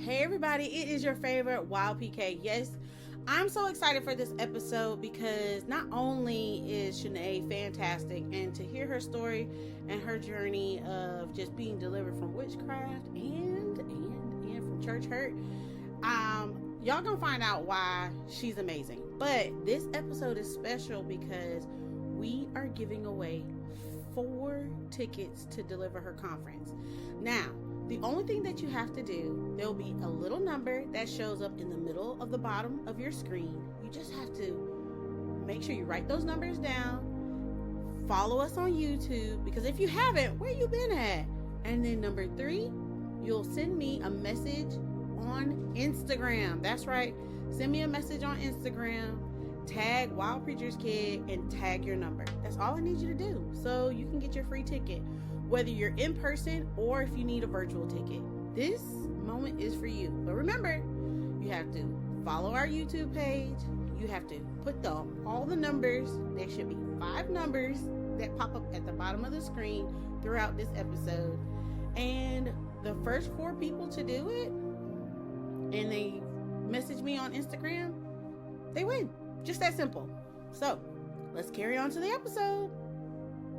Hey everybody, it is your favorite Wild PK. Yes, I'm so excited for this episode because not only is Shanae fantastic, and to hear her story and her journey of just being delivered from witchcraft and from church hurt, y'all gonna find out why she's amazing. But this episode is special because we are giving away 4 tickets to Deliver Her conference. Now, the only thing that you have to do, there'll be a little number that shows up in the middle of the bottom of your screen. You just have to make sure you write those numbers down. Follow us on YouTube, because if you haven't, where you been at? And then number 3, you'll send me a message on Instagram. That's right. Send me a message on Instagram. Tag Wild Preacher's Kid and tag your number. That's all I need you to do, so you can get your free ticket, whether you're in person or if you need a virtual ticket. This moment is for you. But remember, you have to follow our YouTube page. You have to put all the numbers. There should be 5 numbers that pop up at the bottom of the screen throughout this episode. And the first 4 people to do it, and they message me on Instagram, they win. Just that simple. So, let's carry on to the episode.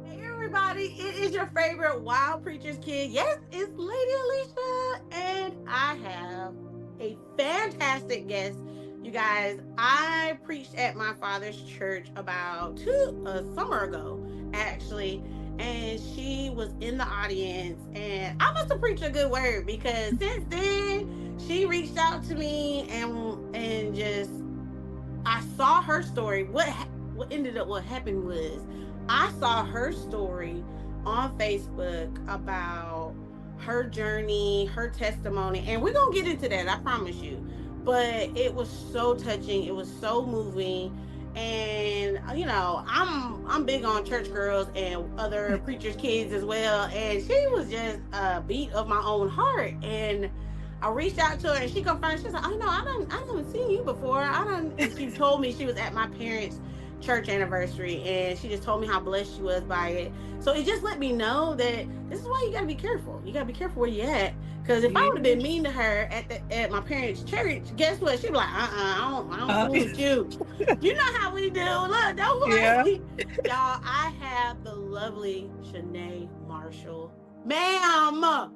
Hey everybody, it is your favorite Wild Preacher's Kid. Yes, it's Lady Alicia, and I have a fantastic guest. You guys, I preached at my father's church about a summer ago, actually, and she was in the audience, and I must have preached a good word, because since then, she reached out to me and just, I saw her story. What happened was, I saw her story on Facebook about her journey, her testimony, and we're gonna get into that, I promise you. But it was so touching, it was so moving, and I'm big on church girls and other preachers' kids as well, and she was just a beat of my own heart. And I reached out to her, and she confirmed. She's like, "Oh no, I haven't seen you before. And she told me she was at my parents' church anniversary, and she just told me how blessed she was by it. So it just let me know that this is why you gotta be careful. You gotta be careful where you at. Because if I would have been mean to her at my parents' church, guess what? She'd be like, I don't fool with you. You know how we do. Look, don't worry. Yeah. Y'all, I have the lovely Shanae Marshall. Ma'am.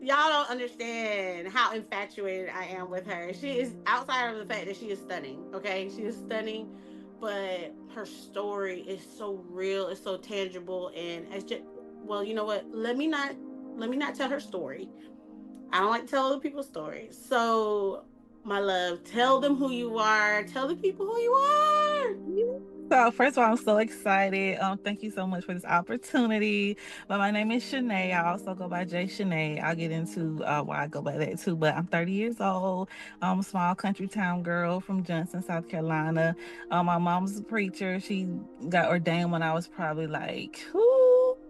Y'all don't understand how infatuated I am with her. She is, outside of the fact that she is stunning, okay? She is stunning, but her story is so real, it's so tangible, and it's just, well, you know what? Let me not tell her story. I don't like to tell other people's stories. So, my love, tell them who you are. Tell the people who you are. So first of all, I'm so excited. Thank you so much for this opportunity. But my name is Shanae. I also go by J Shanae. I'll get into why I go by that too. But I'm 30 years old. I'm a small country town girl from Johnson, South Carolina. My mom's a preacher. She got ordained when I was probably like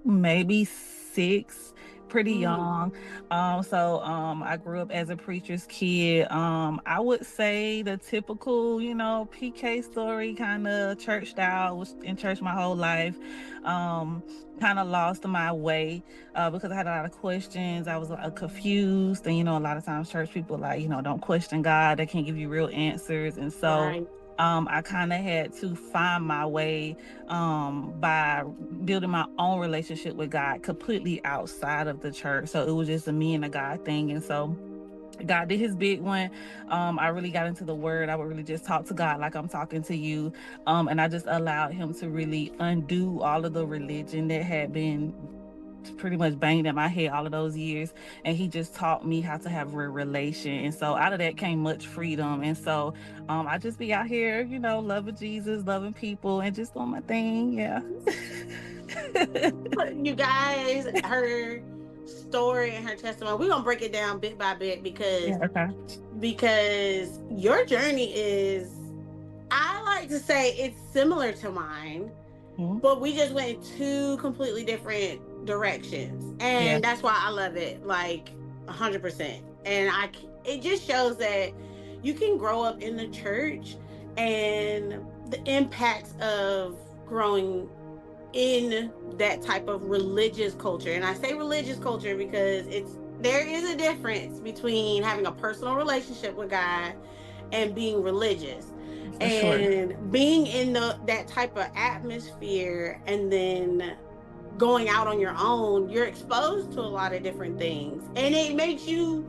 maybe 6. Pretty young. I grew up as a preacher's kid. I would say the typical, PK story, kind of church style. Was in church my whole life. Kind of lost my way because I had a lot of questions. I was confused, and a lot of times church people don't question God. They can't give you real answers, and so. Right. I kind of had to find my way by building my own relationship with God completely outside of the church. So it was just a me and a God thing. And so God did his big one. I really got into the word. I would really just talk to God like I'm talking to you. And I just allowed him to really undo all of the religion that had been pretty much banged at my head all of those years, and he just taught me how to have a relation. And so out of that came much freedom. And so I just be out here, loving Jesus, loving people, and just doing my thing. Yeah. You guys, her story and her testimony, we're gonna break it down bit by bit because your journey is, I like to say, it's similar to mine, but we just went in 2 completely different directions, and that's why I love it, like 100%. And it just shows that you can grow up in the church, and the impacts of growing in that type of religious culture. And I say religious culture because it's there is a difference between having a personal relationship with God and being religious. For sure. And being in that type of atmosphere and then going out on your own, you're exposed to a lot of different things. And it makes you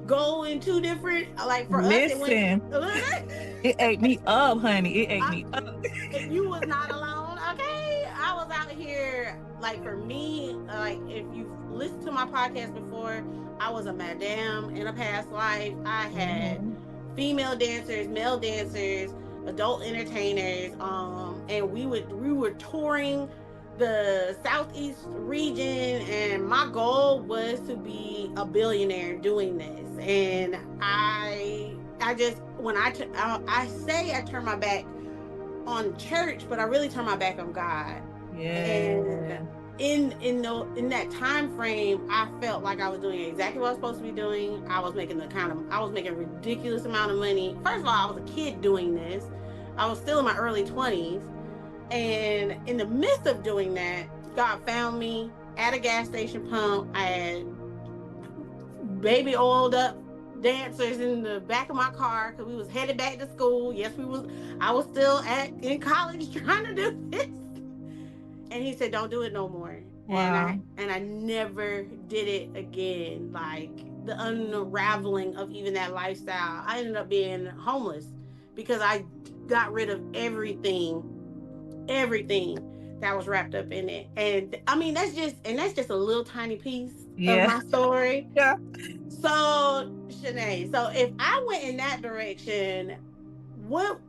go in two different, like for us it went Listen, it ate me up, honey. It ate I, me up. you was not alone, okay? I was out here, like for me, like if you've listened to my podcast before, I was a madame in a past life. I had Mm-hmm. female dancers, male dancers, adult entertainers, and we were touring the southeast region, and my goal was to be a billionaire doing this. And I just when I say I turn my back on church, but I really turned my back on God. And Yeah. in that time frame, I felt like I was doing exactly what I was supposed to be doing. I was making a ridiculous amount of money. First of all, I was a kid doing this. I was still in my early 20s, and in the midst of doing that, God found me at a gas station pump. I had baby oiled up dancers in the back of my car because we was headed back to school. Yes, we was. I was still in college trying to do this. And he said, "Don't do it no more." Wow. And I never did it again. Like the unraveling of even that lifestyle, I ended up being homeless because I got rid of everything that was wrapped up in it. And I mean, that's just a little tiny piece of Yeah. my story. Yeah. So, Shanae, so if I went in that direction, what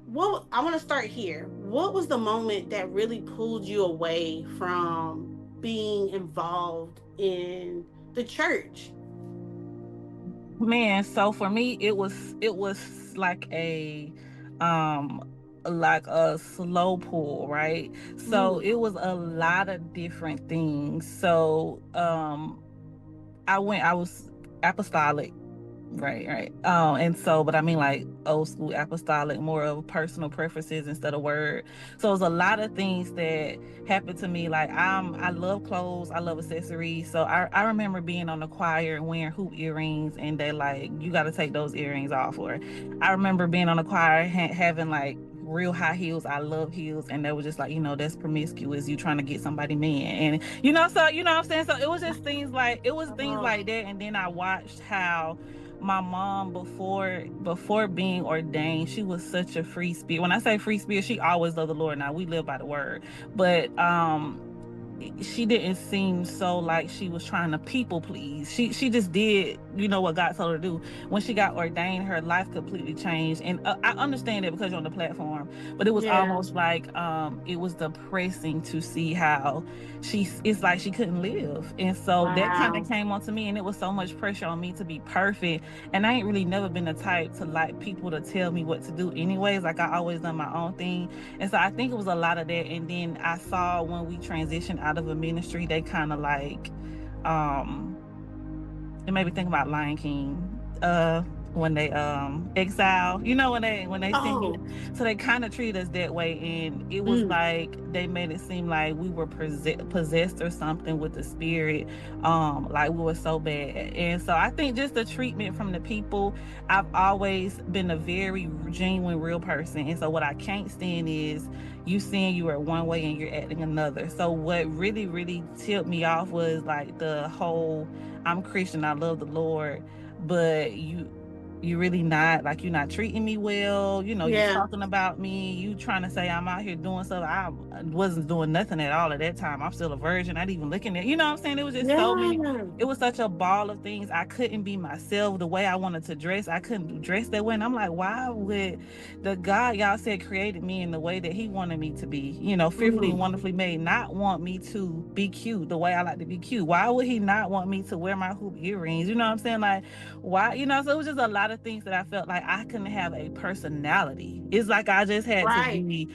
I want to start here. What was the moment that really pulled you away from being involved in the church? Man, so for me it was um like a slow pull, right? So Mm. it was a lot of different things. So I was apostolic. Right, right. And so, but I mean, like old school apostolic, more of personal preferences instead of word. So it's a lot of things that happened to me. Like I love clothes, I love accessories. So I remember being on the choir and wearing hoop earrings, and they like you got to take those earrings off. Or I remember being on the choir having like real high heels. I love heels, and they were just like, that's promiscuous. You trying to get somebody man, and so you know what I'm saying. So it was just things Oh, like that, and then I watched how my mom before being ordained, she was such a free spirit. When I say free spirit, she always loved the Lord. Now we live by the word, but she didn't seem so like she was trying to people please. She just did, what God told her to do. When she got ordained, her life completely changed. And I understand it because you're on the platform, but it was yeah. almost like it was depressing to see how it's like she couldn't live. And so that kind of Wow. came onto me, and it was so much pressure on me to be perfect. And I ain't really never been the type to like people to tell me what to do anyways. Like I always done my own thing. And so I think it was a lot of that. And then I saw when we transitioned out of a ministry, they kind of like, um, it made me think about Lion King. When they exile, when they send you, Oh. so they kind of treat us that way, and it was Mm. like they made it seem like we were possessed or something with the spirit, like we were so bad. And so I think just the treatment from the people. I've always been a very genuine, real person, and so what I can't stand is you saying you are one way and you're acting another. So what really really tipped me off was like the whole I'm Christian, I love the Lord, but you really not, like, you're not treating me well, you Yeah. talking about me, you trying to say I'm out here doing stuff. I wasn't doing nothing at all at that time. I'm still a virgin, not even looking at, what I'm saying. It was just so many, Yeah. it was such a ball of things. I couldn't be myself the way I wanted to dress. I couldn't dress that way, and I'm like, why would the God y'all said created me in the way that he wanted me to be, fearfully and Mm. wonderfully made, not want me to be cute the way I like to be cute? Why would he not want me to wear my hoop earrings? You know what I'm saying? Like, why, so it was just a lot of things that I felt like I couldn't have a personality. It's like I just had to Right. be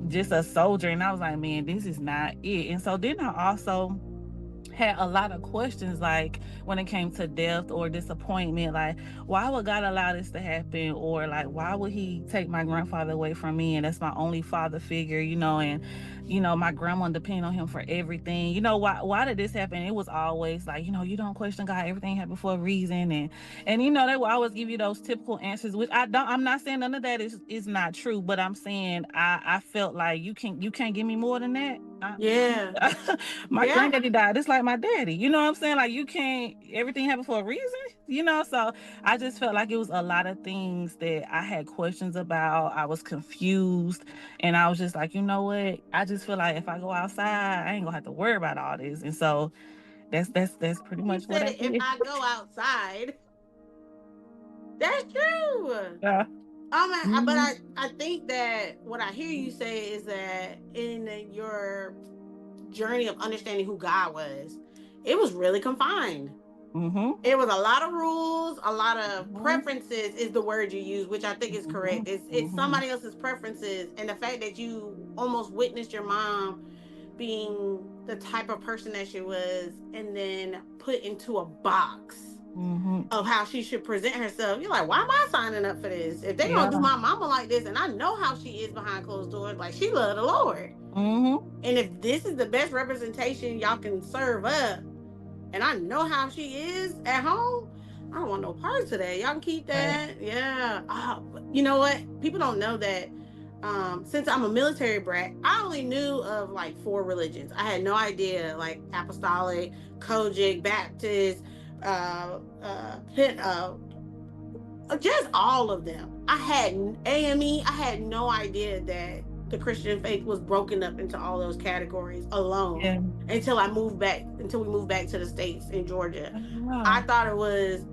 just a soldier, and I was like, man, this is not it. And so then I also had a lot of questions, like when it came to death or disappointment, like why would God allow this to happen, or like why would he take my grandfather away from me, and that's my only father figure, and my grandma depend on him for everything. Why did this happen? It was always like, you don't question God, everything happened for a reason. And they will always give you those typical answers, which I'm not saying none of that is not true, but I'm saying I felt like you can't give me more than that. Yeah. My Yeah. granddaddy died. It's like my daddy. You know what I'm saying? Like, you can't, everything happened for a reason, So I just felt like it was a lot of things that I had questions about. I was confused. And I was just like, you know what? I just feel like if I go outside, I ain't gonna have to worry about all this. And so that's pretty He much what said I it, if did. I go outside. That's true. Yeah. But Mm-hmm. I think that what I hear you say is that in your journey of understanding who God was, it was really confined. Mm-hmm. It was a lot of rules, a lot of Mm-hmm. preferences is the word you use, which I think is Mm-hmm. correct. It's Mm-hmm. somebody else's preferences, and the fact that you almost witnessed your mom being the type of person that she was, and then put into a box Mm-hmm. of how she should present herself. You're like, why am I signing up for this? If they gonna do Yeah. my mama like this, and I know how she is behind closed doors, like she love the Lord. Mm-hmm. And if this is the best representation y'all can serve up, and I know how she is at home, I don't want no parts of that. Y'all can keep Right. that. Yeah. You know what? People don't know that. Since I'm a military brat, I only knew of like 4 religions. I had no idea, like apostolic, Kojic, Baptist, just all of them. I had AME. I had no idea that the Christian faith was broken up into all those categories alone Yeah. until we moved back to the States in Georgia. I Wow. thought it was,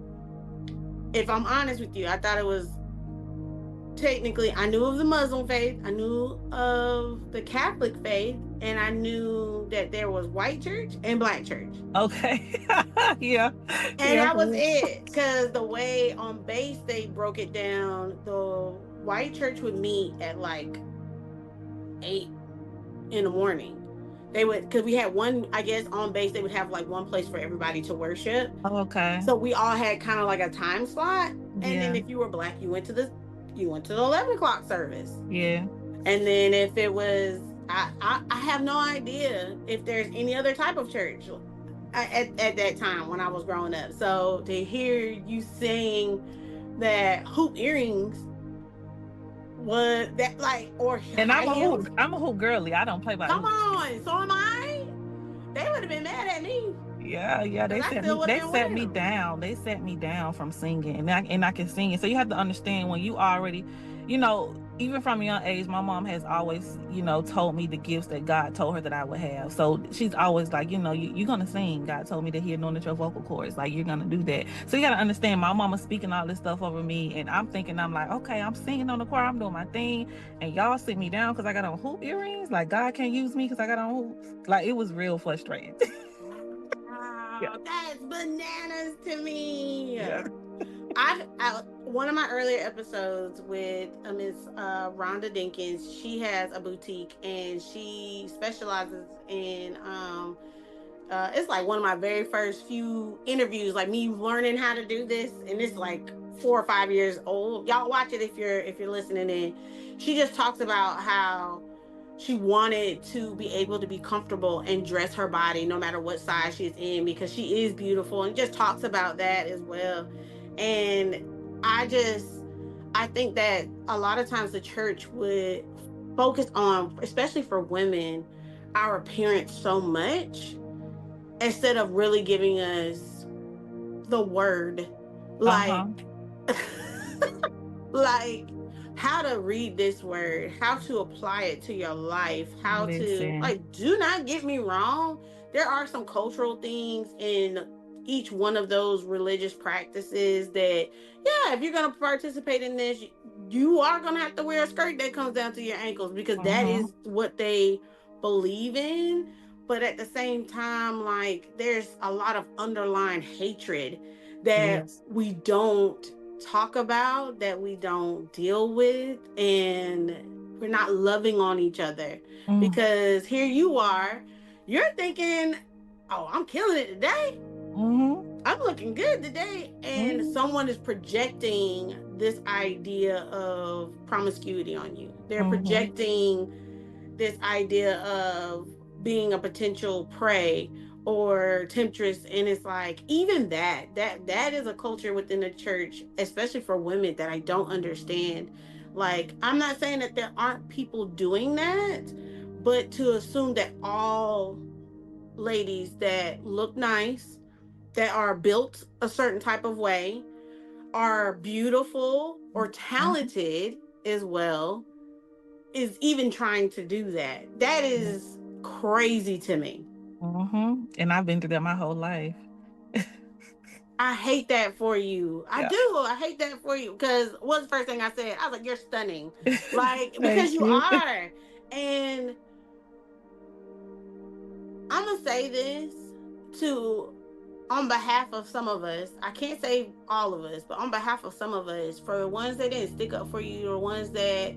if I'm honest with you, I thought it was technically, I knew of the Muslim faith, I knew of the Catholic faith, and I knew that there was white church and black church. Okay. Yeah. And Yeah. that was it. Because the way on base they broke it down, the white church would meet at like 8 in the morning. They would, because we had one, I guess, on base, they would have like one place for everybody to worship. Okay. So we all had kind of like a time slot. And then Yeah. if you were black, you went to the 11 o'clock service. Yeah. And then if it was, I have no idea if there's any other type of church at that time when I was growing up. So to hear you saying that hoop earrings was that like, or And high heels, I'm a hoop girly. I don't play by come hoops. on, so am I. They would have been mad at me Yeah, yeah. because I still would have They been set wearing me them. down. They set me down from singing, and I can sing it. So you have to understand, when you already, even from a young age, my mom has always, told me the gifts that God told her that I would have. So she's always like, you're gonna sing. God told me that He anointed your vocal cords. Like, you're gonna do that. So you gotta understand, my mama speaking all this stuff over me, and I'm thinking, I'm like, okay, I'm singing on the choir, I'm doing my thing, and y'all sit me down because I got on hoop earrings. Like, God can't use me because I got on hoops. Like, it was real frustrating. Yeah. Wow, that's bananas to me. Yeah. One of my earlier episodes with Miss Rhonda Dinkins, she has a boutique and she specializes in it's like one of my very first few interviews, like me learning how to do this, and it's like 4 or 5 years old. Y'all watch it if you're listening in. She just talks about how she wanted to be able to be comfortable and dress her body no matter what size she's in, because she is beautiful, and just talks about that as well. And I just I think that a lot of times the church would focus on, especially for women, our appearance so much instead of really giving us the word, like Uh-huh. like how to read this word, how to apply it to your life, how to, Listen. like, do not get me wrong, there are some cultural things in each one of those religious practices that, yeah, if you're going to participate in this, you are going to have to wear a skirt that comes down to your ankles, because that Uh-huh. is what they believe in. But at the same time, like, there's a lot of underlying hatred that Yes. we don't talk about, that we don't deal with, and we're not loving on each other. Mm. Because here you are, you're thinking oh, I'm killing it today. I'm looking good today. And someone is projecting this idea of promiscuity on you. They're projecting this idea of being a potential prey or temptress, and it's like, even that is a culture within the church, especially for women, that I don't understand. Like, I'm not saying that there aren't people doing that, but to assume that all ladies that look nice, that are built a certain type of way, are beautiful or talented as well, is even trying to do that. That is crazy to me. And I've been through that my whole life. I hate that for you. I Yeah. do. I hate that for you. Because what's the first thing I said? I was like, you're stunning. Like, because Thank you you. are. And I'm going to say this to, on behalf of some of us, I can't say all of us, but on behalf of some of us, for the ones that didn't stick up for you, or ones that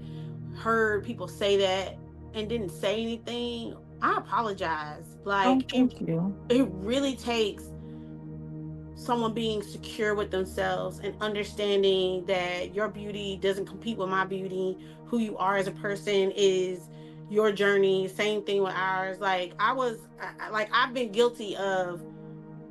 heard people say that and didn't say anything, I apologize. Oh, Like, thank you. it really takes someone being secure with themselves and understanding that your beauty doesn't compete with my beauty. Who you are as a person is your journey. Same thing with ours. Like, I've been guilty of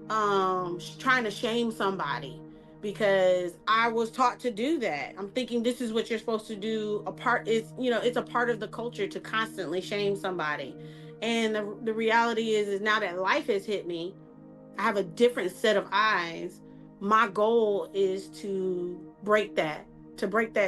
trying to shame somebody because I was taught to do that. I'm thinking this is what you're supposed to do. It's a part of the culture to constantly shame somebody. And the reality is now that life has hit me, I have a different set of eyes. My goal is to break that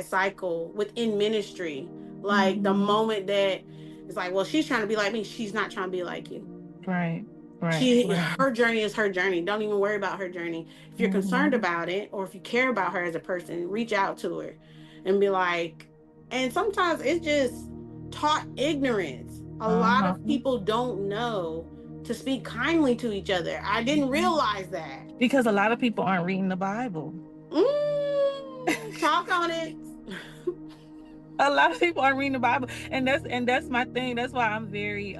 cycle within ministry. Like, the moment that it's like, well, she's trying to be like me, she's not trying to be like you. Right. Her journey is her journey. Don't even worry about her journey. If you're concerned about it, or if you care about her as a person, reach out to her and be like, and sometimes it's just taught ignorance. A lot of people don't know to speak kindly to each other. I didn't realize that. Because a lot of people aren't reading the Bible. Talk on it. A lot of people aren't reading the Bible, and that's my thing. That's why I'm very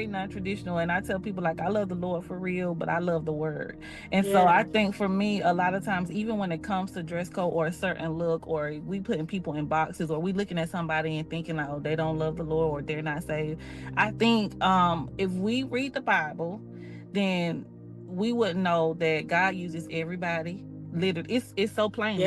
non-traditional, and I tell people, like, I love the Lord for real, but I love the Word. And so I think for me, a lot of times, even when it comes to dress code or a certain look, or we putting people in boxes, or we looking at somebody and thinking, like, oh, they don't love the Lord or they're not saved. I think if we read the Bible, then we would know that God uses everybody. Literally, it's so plain.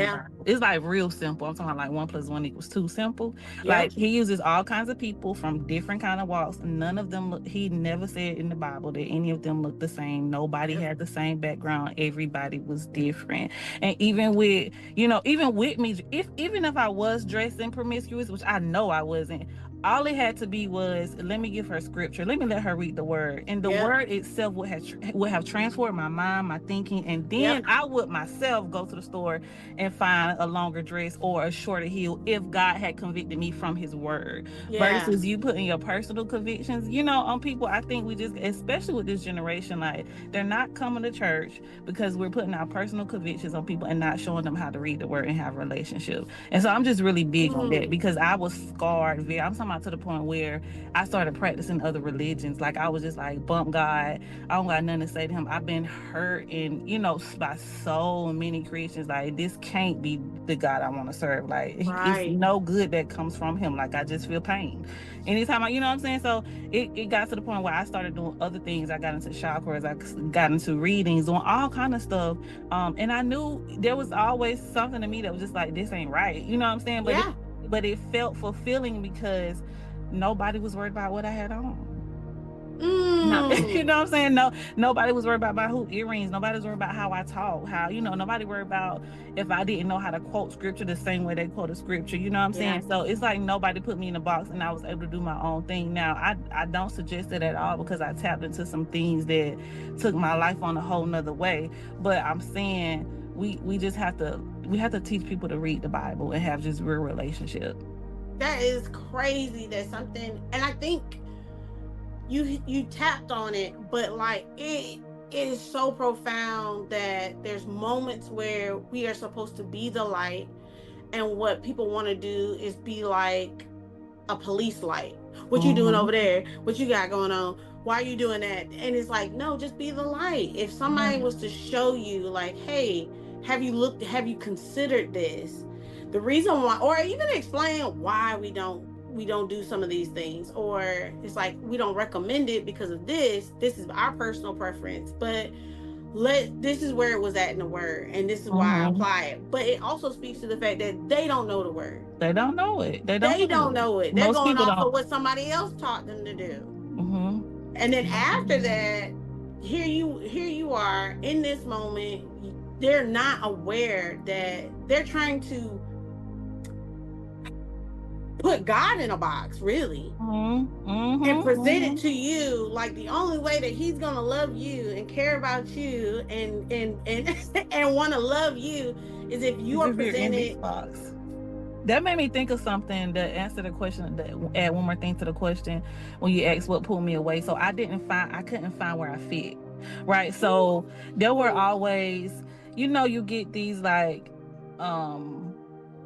It's like real simple. I'm talking about like 1 + 1 = 2 simple. Like, he uses all kinds of people from different kind of walks. None of them look, he never said in the Bible that any of them looked the same. Nobody had the same background. Everybody was different. And even with me, even if I was dressed in promiscuous, which I know I wasn't, all it had to be was, let me give her scripture, let me let her read the word, and the word itself would have transformed my mind, my thinking, and then I would myself go to the store and find a longer dress or a shorter heel if God had convicted me from his word. Versus you putting your personal convictions on people. I think we just, especially with this generation, like, they're not coming to church because we're putting our personal convictions on people and not showing them how to read the word and have a relationship. And so I'm just really big on that, because I was scarred. I'm talking about to the point where I started practicing other religions. Like, I was just like, bump God, I don't got nothing to say to him. I've been hurt by so many Christians. Like, this can't be the God I want to serve. Like, it's no good that comes from him. Like, I just feel pain anytime you know what I'm saying. So it got to the point where I started doing other things. I got into chakras, I got into readings, doing all kind of stuff, and I knew there was always something to me that was just like, this ain't right, you know what I'm saying. But it felt fulfilling because nobody was worried about what I had on. No, you know what I'm saying? No, nobody was worried about my hoop earrings. Nobody was worried about how I talk. Nobody worried about if I didn't know how to quote scripture the same way they quote a scripture. You know what I'm saying? So it's like nobody put me in a box, and I was able to do my own thing. Now, I don't suggest it at all, because I tapped into some things that took my life on a whole nother way. But I'm saying we just have to teach people to read the Bible and have just real relationship. That is crazy. That's something, and I think you tapped on it, but like, it is so profound that there's moments where we are supposed to be the light, and what people want to do is be like a police light. What you doing over there? What you got going on? Why are you doing that? And it's like, no, just be the light. If somebody was to show you, like, hey, have you considered this? The reason why, or even explain why we don't do some of these things, or it's like we don't recommend it because of this is our personal preference, but this is where it was at in the word, and this is why I apply it. But it also speaks to the fact that they don't know the word. They don't know it. They don't know it. They're Most going people off don't. of what somebody else taught them to do. And then after that, here you are in this moment. They're not aware that they're trying to put God in a box, really, and present it to you like the only way that He's gonna love you and care about you and and want to love you is if you are presented. That made me think of something that answered the question, that add one more thing to the question when you asked what pulled me away. So I couldn't find where I fit, right? So there were always, you get these like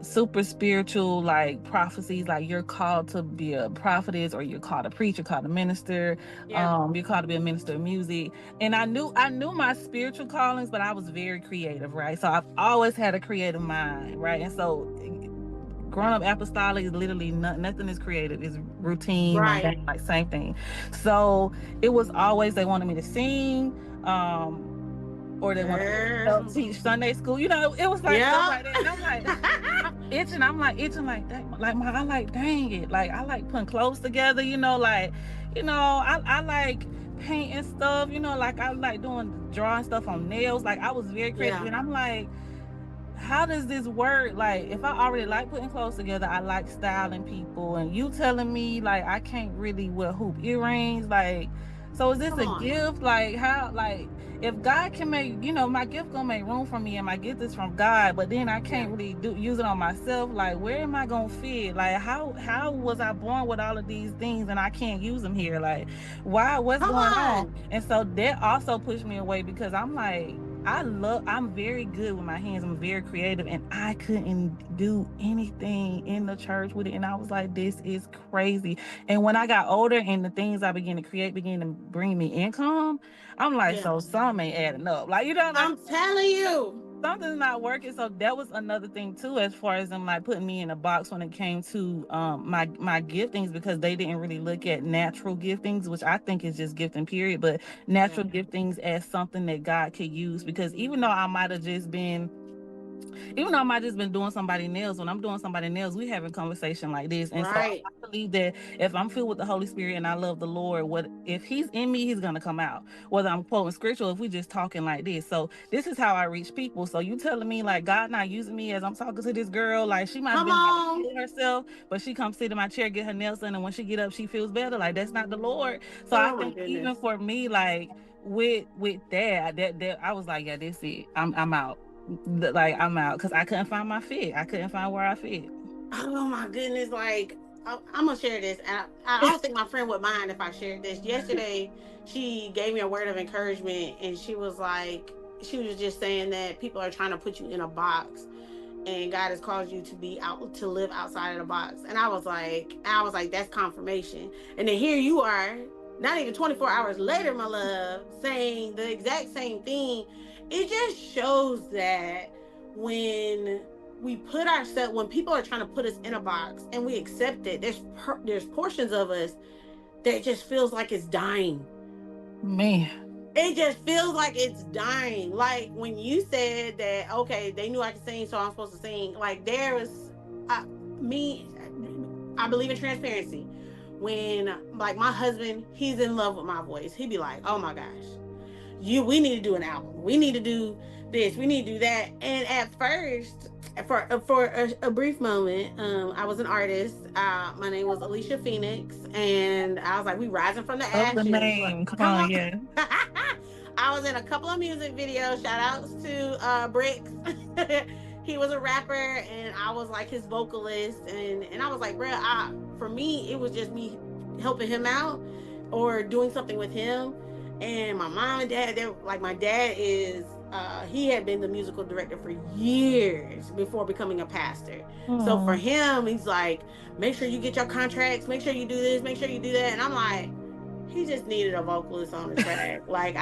super spiritual like prophecies, like you're called to be a prophetess, or you're called a preacher, called a minister. You're called to be a minister of music. And I knew my spiritual callings, but I was very creative, right? So I've always had a creative mind, right? And so growing up apostolic is literally nothing is creative. It's routine, Right. like same thing. So it was always they wanted me to sing, or they wanted me to teach Sunday school. It was like stuff like that. And I'm like, I'm itching like that. Like I like, dang it. Like I like putting clothes together, I like painting stuff, like I like drawing stuff on nails. Like I was very creative. And I'm like, how does this work? Like, if I already like putting clothes together, I like styling people, and you telling me like I can't really wear hoop earrings, like, so is this a gift? Like, how, like, if God can make, my gift gonna make room for me, and my gift is from God, but then I can't really use it on myself. Like, where am I gonna fit? Like, how was I born with all of these things and I can't use them here? Like, what's going on? And so that also pushed me away, because I'm like, I'm very good with my hands. I'm very creative, and I couldn't do anything in the church with it. And I was like, this is crazy. And when I got older and the things I began to create began to bring me income, I'm like, so some ain't adding up. Like, like, I'm telling you, something's not working. So that was another thing too, as far as them like putting me in a box when it came to my giftings, because they didn't really look at natural giftings, which I think is just gifting period, but natural giftings as something that God could use. Because even though I might have just been doing somebody's nails, when I'm doing somebody's nails, we having conversation like this. And so I believe that if I'm filled with the Holy Spirit and I love the Lord, if He's in me, He's gonna come out. Whether I'm quoting scripture, or if we just talking like this. So this is how I reach people. So you telling me like God not using me as I'm talking to this girl, like she might have been killing herself, but she comes sit in my chair, get her nails done, and when she get up, she feels better. Like, that's not the Lord. So I think even for me, like with that I was like, yeah, this it. I'm out. Like, I'm out, because I couldn't find my fit. I couldn't find where I fit. Oh my goodness! Like, I'm gonna share this. I don't think my friend would mind if I shared this. Yesterday, she gave me a word of encouragement, and she was just saying that people are trying to put you in a box, and God has caused you to live outside of the box. And I was like, that's confirmation. And then here you are, not even 24 hours later, my love, saying the exact same thing. It just shows that when people are trying to put us in a box and we accept it, there's portions of us that just feels like it's dying. Man. It just feels like it's dying. Like when you said that, okay, they knew I could sing, so I'm supposed to sing. Like, there was I believe in transparency. When, like, my husband, he's in love with my voice. He'd be like, oh my gosh, we need to do an album. We need to do this. We need to do that. And at first, for a brief moment, I was an artist. My name was Alicia Phoenix, and I was like, we rising from the ashes. The name. Come on, yeah. I was in a couple of music videos. Shout outs to Bricks. He was a rapper, and I was like his vocalist. And I was like, bro, for me, it was just me helping him out or doing something with him. And my mom and dad, they're like, my dad is he had been the musical director for years before becoming a pastor. So for Mm. him, he's like, make sure you get your contracts, make sure you do this, make sure you do that. And I'm like, he just needed a vocalist on the track. Like,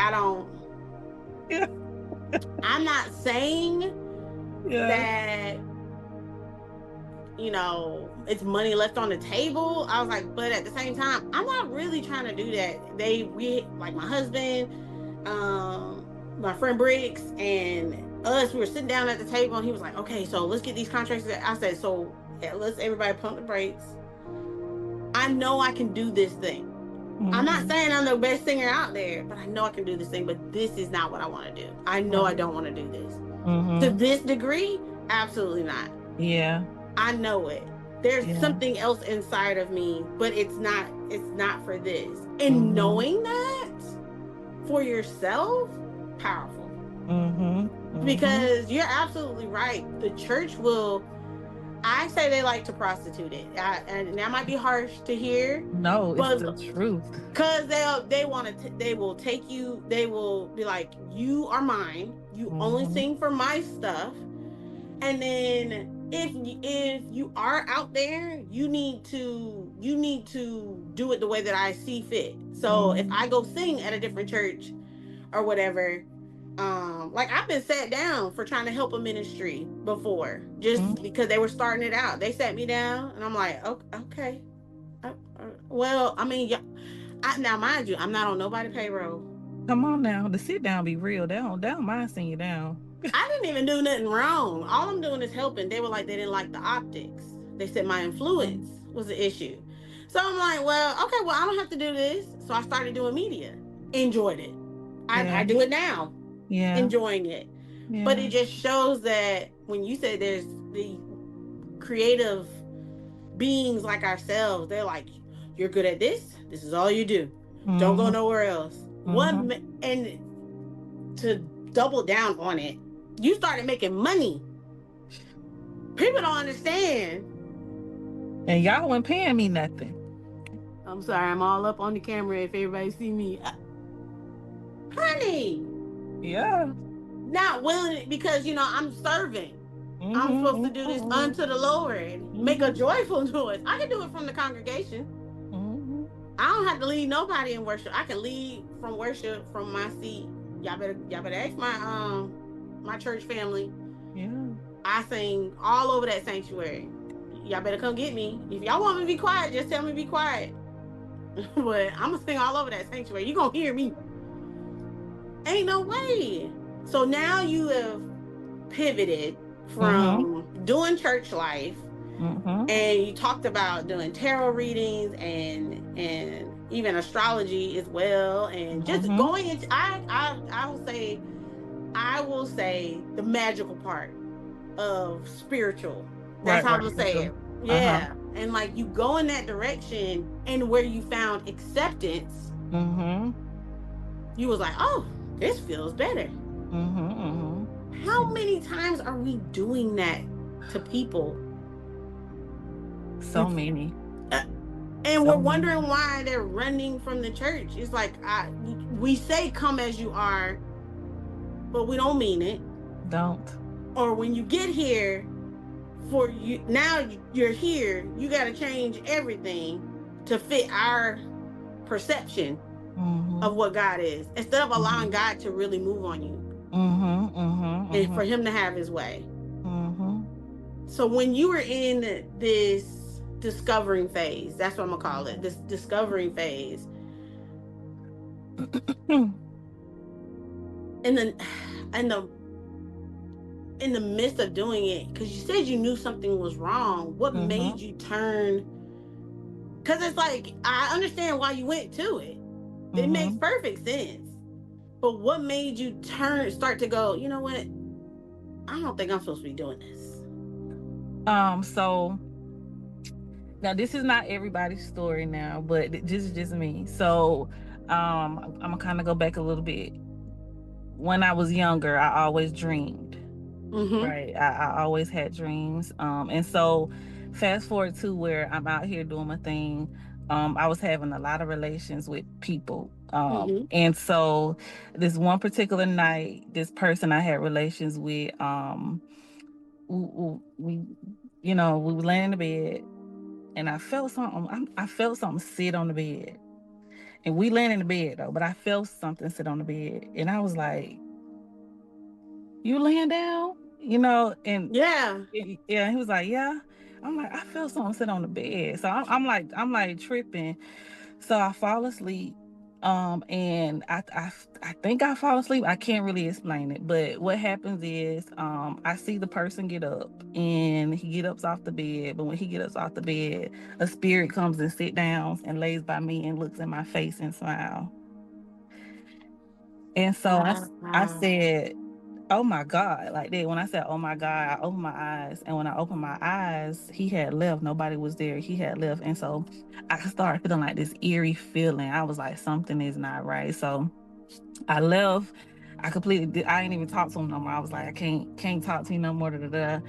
Yeah. I'm not saying Yeah. that, you know, it's money left on the table. I was like, but at the same time, I'm not really trying to do that. We like my husband, my friend Briggs, and us, we were sitting down at the table, and he was like, okay, so let's get these contracts. I said, so yeah, let's everybody pump the brakes. I know I can do this thing. I'm not saying I'm the best singer out there, but I know I can do this thing, but this is not what I want to do. I know I don't want to do this. To this degree, absolutely not. Yeah. I know it. There's something else inside of me, but it's not for this. And knowing that for yourself, powerful. Because you're absolutely right. The church will, I say they like to prostitute it. And that might be harsh to hear. No, it's the truth. Because they will take you, they will be like, you are mine. You only sing for my stuff. And then if you are out there, you need to do it the way that I see fit. So if I go sing at a different church or whatever, like I've been sat down for trying to help a ministry before, just because they were starting it out. They sat me down, and I'm like, okay, well, I mean, now mind you, I'm not on nobody's payroll. Come on now, the sit down be real. They don't mind sitting you down. I didn't even do nothing wrong. All I'm doing is helping. They were like, they didn't like the optics. They said my influence was the issue. So I'm like, well, okay, well, I don't have to do this. So I started doing media. Enjoyed it. I do it now. Yeah. Enjoying it. Yeah. But it just shows that when you say there's the creative beings like ourselves, they're like, you're good at this. This is all you do. Don't go nowhere else. And to double down on it, you started making money. People don't understand. And y'all weren't paying me nothing. I'm sorry, I'm all up on the camera if everybody see me. Honey. Yeah. Not willing, because, you know, I'm serving. I'm supposed to do this unto the Lord. Make a joyful noise. I can do it from the congregation. I don't have to lead nobody in worship. I can lead from worship from my seat. Y'all better ask my church family. Yeah. I sing all over that sanctuary. Y'all better come get me. If y'all want me to be quiet, just tell me to be quiet. But I'm gonna sing all over that sanctuary. You gonna hear me. Ain't no way. So now you have pivoted from doing church life, and you talked about doing tarot readings and even astrology as well, and just going into I will say the magical part of spiritual. That's how I'm gonna say it. Yeah. And like you go in that direction, and where you found acceptance, you was like, oh, this feels better. How many times are we doing that to people? So many. And we're wondering why they're running from the church. It's like, we say come as you are, but we don't mean it. Don't. Or when you get here, now you're here, you got to change everything to fit our perception of what God is, instead of allowing God to really move on you. And for him to have his way. So when you were in this discovering phase, that's what I'm gonna call it, this discovering phase, in the midst of doing it, because you said you knew something was wrong, what made you turn? Because it's like, I understand why you went to it. It makes perfect sense. But what made you start to go, you know what? I don't think I'm supposed to be doing this. So now this is not everybody's story now, but this is just me. So I'm gonna kind of go back a little bit. When I was younger, I always dreamed. Right? I always had dreams. And so fast forward to where I'm out here doing my thing. I was having a lot of relations with people Mm-hmm. And so this one particular night, this person I had relations with, we we were laying in the bed, and I felt something. I felt something sit on the bed, and we laying in the bed though, but I felt something sit on the bed, and I was like, "You laying down?" And Yeah. yeah, he was like, "Yeah." I'm like, I felt something sit on the bed, so I'm like tripping. So I fall asleep. And I think I fall asleep. I can't really explain it, but what happens is, I see the person get up, and he get up off the bed. But when he gets up off the bed, a spirit comes and sit down and lays by me and looks in my face and smile. And so I Wow. said, "Oh my God," like that. When I said, "Oh my God," I opened my eyes. And when I opened my eyes, he had left. Nobody was there. He had left. And so I started feeling like this eerie feeling. I was like, something is not right. So I left. I completely did. I ain't even talk to him no more. I was like, I can't talk to you no more. Da, da, da.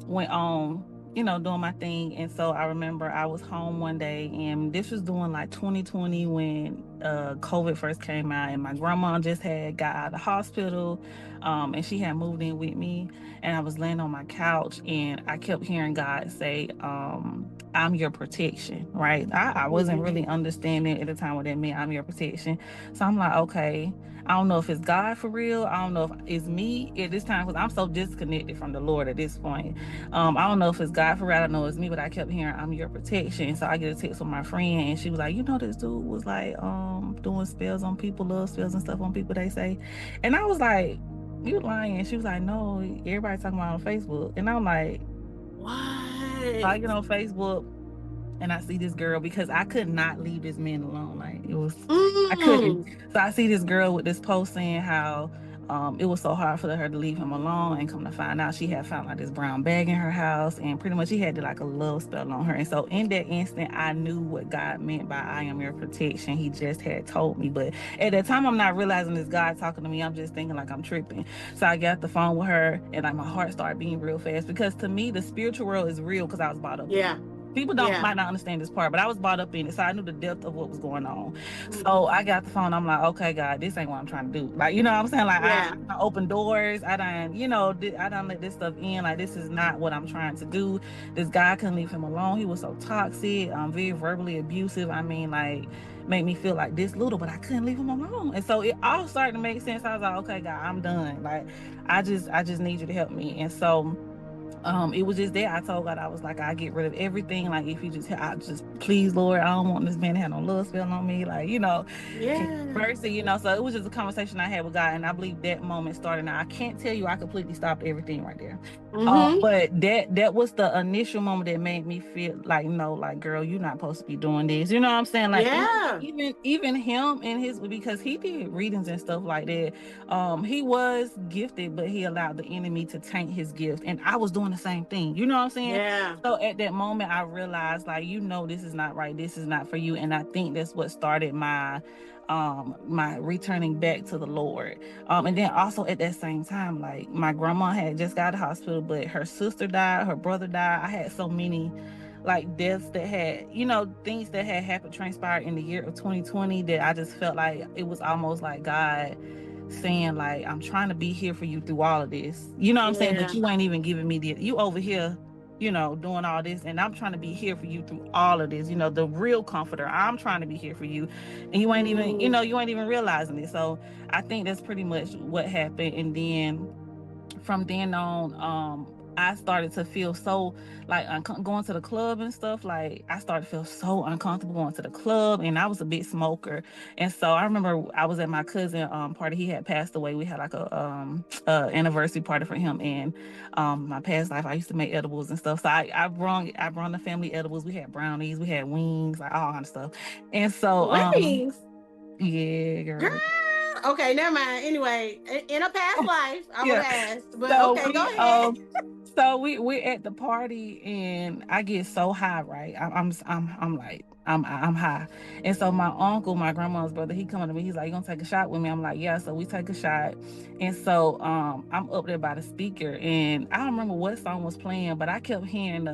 Went on, doing my thing. And so I remember I was home one day, and this was doing like 2020 when COVID first came out, and my grandma just had got out of the hospital, and she had moved in with me, and I was laying on my couch, and I kept hearing God say, I'm your protection, right? I wasn't Mm-hmm. really understanding at the time what that meant. I'm your protection. So I'm like, okay, I don't know if it's God for real. I don't know if it's me at this time, because I'm so disconnected from the Lord at this point. I don't know if it's God for real. I don't know if it's me, but I kept hearing, I'm your protection. So I get a text from my friend, and she was like, this dude was like doing spells on people, love spells and stuff on people, they say. And I was like, you lying. She was like, no, everybody's talking about it on Facebook. And I'm like, so I What? get on Facebook, and I see this girl, because I could not leave this man alone. Like, I couldn't. Mm. So I see this girl with this post saying how it was so hard for her to leave him alone, and come to find out, she had found like this brown bag in her house, and pretty much he had like a love spell on her. And so in that instant, I knew what God meant by I am your protection. He just had told me, but at that time, I'm not realizing this God talking to me. I'm just thinking like I'm tripping. So I got the phone with her, and like my heart started beating real fast, because to me the spiritual world is real, because I was brought up in Yeah. it. People don't Yeah. might not understand this part, but I was brought up in it, so I knew the depth of what was going on. Mm. So I got the phone. I'm like, okay, God, this ain't what I'm trying to do. Like, you know what I'm saying? Like, Yeah. I open doors. I done, I done let this stuff in. Like, this is not what I'm trying to do. This guy couldn't leave him alone. He was so toxic, very verbally abusive. I mean, like, made me feel like this little, but I couldn't leave him alone. And so it all started to make sense. I was like, okay, God, I'm done. Like, I just need you to help me. And so it was just there. I told God, I was like, I get rid of everything. Like, if you just, I just, please, Lord, I don't want this man to have no love spell on me. Like, Yeah. mercy, So it was just a conversation I had with God, and I believe that moment started. Now I can't tell you I completely stopped everything right there, Mm-hmm. but that was the initial moment that made me feel like, no, like, girl, you're not supposed to be doing this. You know what I'm saying? Like, Yeah. even him and his, because he did readings and stuff like that. He was gifted, but he allowed the enemy to taint his gift, and I was doing the same thing. You know what I'm saying? Yeah. So at that moment, I realized, like, this is not right. This is not for you. And I think that's what started my returning back to the Lord. And then also at that same time, like, my grandma had just got out of the hospital, but her sister died, her brother died. I had so many like deaths that had, things that had happened, transpired in the year of 2020, that I just felt like it was almost like God saying, like, I'm trying to be here for you through all of this. You know what I'm saying? But Yeah. you ain't even giving me you over here, doing all this, and I'm trying to be here for you through all of this. The real comforter. I'm trying to be here for you, and you ain't even, Mm. you ain't even realizing it. So I think that's pretty much what happened. And then from then on, I started to feel so like going to the club and stuff. Like, I started to feel so uncomfortable going to the club, and I was a big smoker. And so I remember I was at my cousin party. He had passed away. We had like a anniversary party for him. And my past life, I used to make edibles and stuff. So I brung the family edibles. We had brownies, we had wings, like all kind of stuff. And so Wings. yeah, Girl. girl. Okay, never mind. Anyway, in a past life, I would Yeah. have asked, but So okay, go ahead. we're at the party, and I get so high, right? I'm like, I'm high. And so my uncle, my grandma's brother, he coming to me, he's like, "You gonna take a shot with me?" I'm like, "Yeah." So we take a shot. And so I'm up there by the speaker, and I don't remember what song was playing, but I kept hearing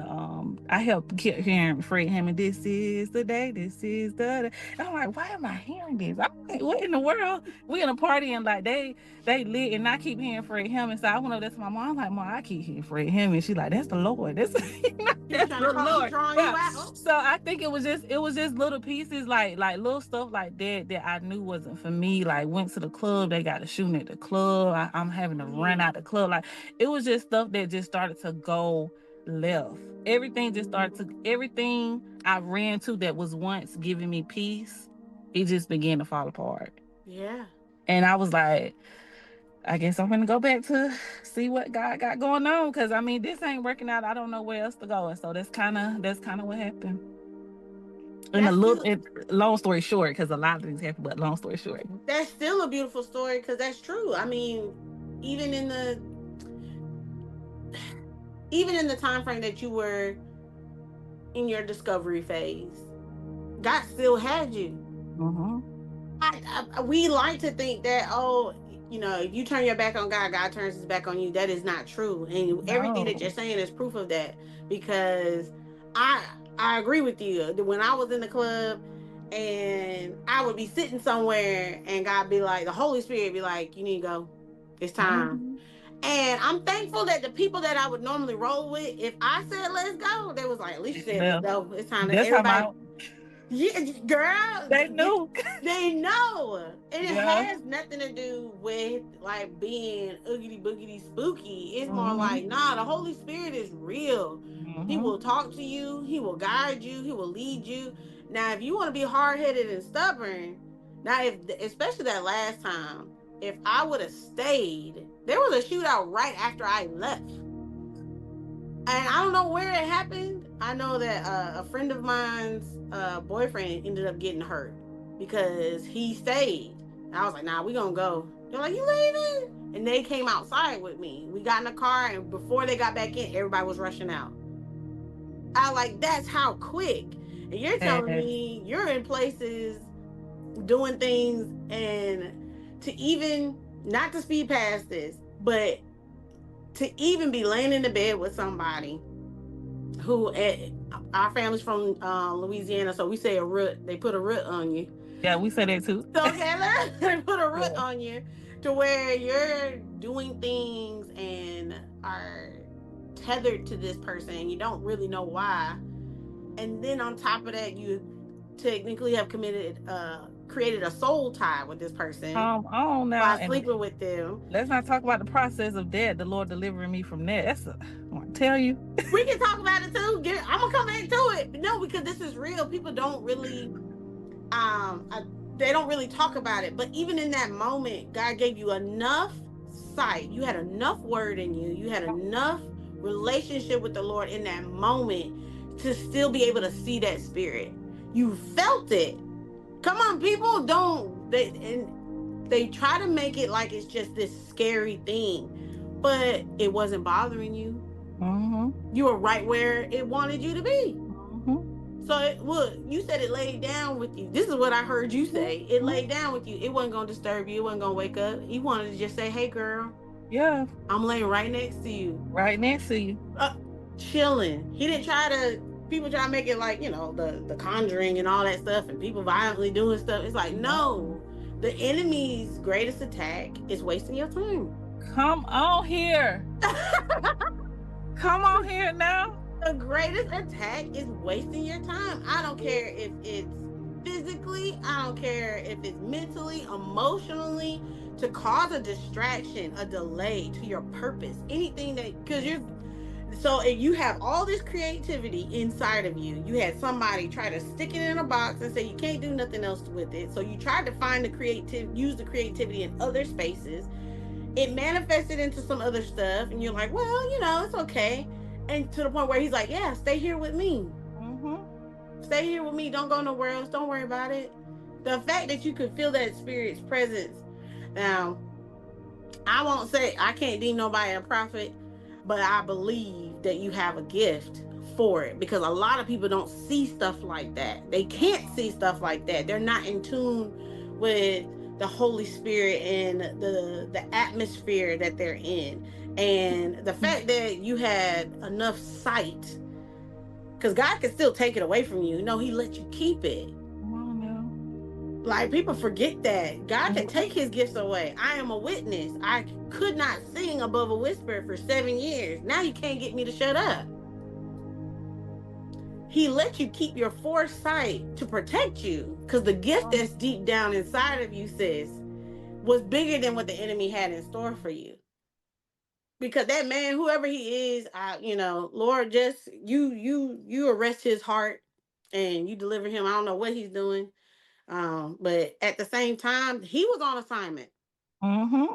kept hearing Fred Hammond, "This is the day, this is the day." And I'm like, why am I hearing this? I'm like, what in the world? We in a party, and like they lit, and I keep hearing Fred Hammond. So I went up there to my mom. I'm like, "Mom, I keep hearing Fred Hammond." She's like, "That's the Lord. That's He's that's trying to the call, he's Lord." drawing you Yeah. out. So I think it was just little pieces, like little stuff like that I knew wasn't for me. Like, went to the club, they got a shooting at the club. I'm having to run out the club. Like, it was just stuff that just started to go left. Everything I ran to that was once giving me peace, it just began to fall apart. Yeah. And I was like, I guess I'm gonna go back to see what God got going on, because I mean, this ain't working out. I don't know where else to go, and so that's kind of what happened. And That's still long story short, because a lot of things happen, but long story short, that's still a beautiful story, because that's true. I mean, even in the even in the time frame that you were in your discovery phase, God still had you. mm-hmm. We like to think that, oh, if you turn your back on God, God turns his back on you. That is not true, and everything that you're No. saying is proof of that. Because I I agree with you. When I was in the club, and I would be sitting somewhere, and God be like, the Holy Spirit be like, "You need to go. It's time." Mm-hmm. And I'm thankful that the people that I would normally roll with, if I said let's go, they was like, "At least you said let's Yeah. go. It's time to That's how everybody." my Yeah, girl, they knew. they know. And it Yeah. has nothing to do with like being oogity boogity spooky. It's more Mm-hmm. like, nah, the Holy Spirit is real. He Mm-hmm. will talk to you, he will guide you, he will lead you. Now, if you want to be hard headed and stubborn, now, if especially that last time, if I would have stayed, there was a shootout right after I left. And I don't know where it happened. I know that a friend of mine's boyfriend ended up getting hurt because he stayed. And I was like, "Nah, we gonna go." They're like, "You leaving?" And they came outside with me. We got in the car, and before they got back in, everybody was rushing out. I like, that's how quick. And you're telling Yes. me you're in places doing things, and to even not to speed past this, but to even be laying in the bed with somebody who our family's from Louisiana, so we say a root. They put a root on you. Yeah, we said that too. Okay, they put a root Yeah. on you to where you're doing things and are tethered to this person, and you don't really know why. And then on top of that, you technically have created a soul tie with this person Come on now, by and sleeping with them. let's not talk about the process of that. The Lord delivering me from that. I want to tell you. We can talk about it too. I'm gonna come back to it. No, because this is real. People don't really they don't really talk about it. But even in that moment, God gave you enough sight. You had enough word in you. You had enough relationship with the Lord in that moment to still be able to see that spirit. You felt it. Come on, people don't they try to make it like it's just this scary thing, but it wasn't bothering you. Mm-hmm. You were right where it wanted you to be. Mm-hmm. So you said it laid down with you. This is what I heard you say. It Mm-hmm. laid down with you. It wasn't gonna disturb you. It wasn't gonna wake up. You wanted to just say, "Hey, girl, Yeah, I'm laying right next to you, right next to you. chilling." He didn't try to. People try to make it like, the Conjuring and all that stuff, and people violently doing stuff. It's like, No. no. The enemy's greatest attack is wasting your time. Come on here. Come on here now. The greatest attack is wasting your time. I don't care if it's physically, I don't care if it's mentally, emotionally, to cause a distraction, a delay to your purpose. Anything that, because so if you have all this creativity inside of you, you had somebody try to stick it in a box and say you can't do nothing else with it. So you tried to find use the creativity in other spaces. It manifested into some other stuff, and you're like, well, it's okay. And to the point where he's like, yeah, stay here with me. Mm-hmm. Stay here with me. Don't go nowhere else. Don't worry about it. The fact that you could feel that spirit's presence. Now, I won't say I can't deem nobody a prophet, but I believe that you have a gift for it, because a lot of people don't see stuff like that. They can't see stuff like that. They're not in tune with the Holy Spirit and the atmosphere that they're in. And the fact that you had enough sight, because God can still take it away from you. No, He let you keep it. Like, people forget that God can take His gifts away. I am a witness. I could not sing above a whisper for 7 years. Now you can't get me to shut up. He let you keep your foresight to protect you, because the gift that's deep down inside of you, sis, was bigger than what the enemy had in store for you. Because that man, whoever he is, Lord, just you arrest his heart and you deliver him. I don't know what he's doing. But at the same time, he was on assignment. Mm-hmm.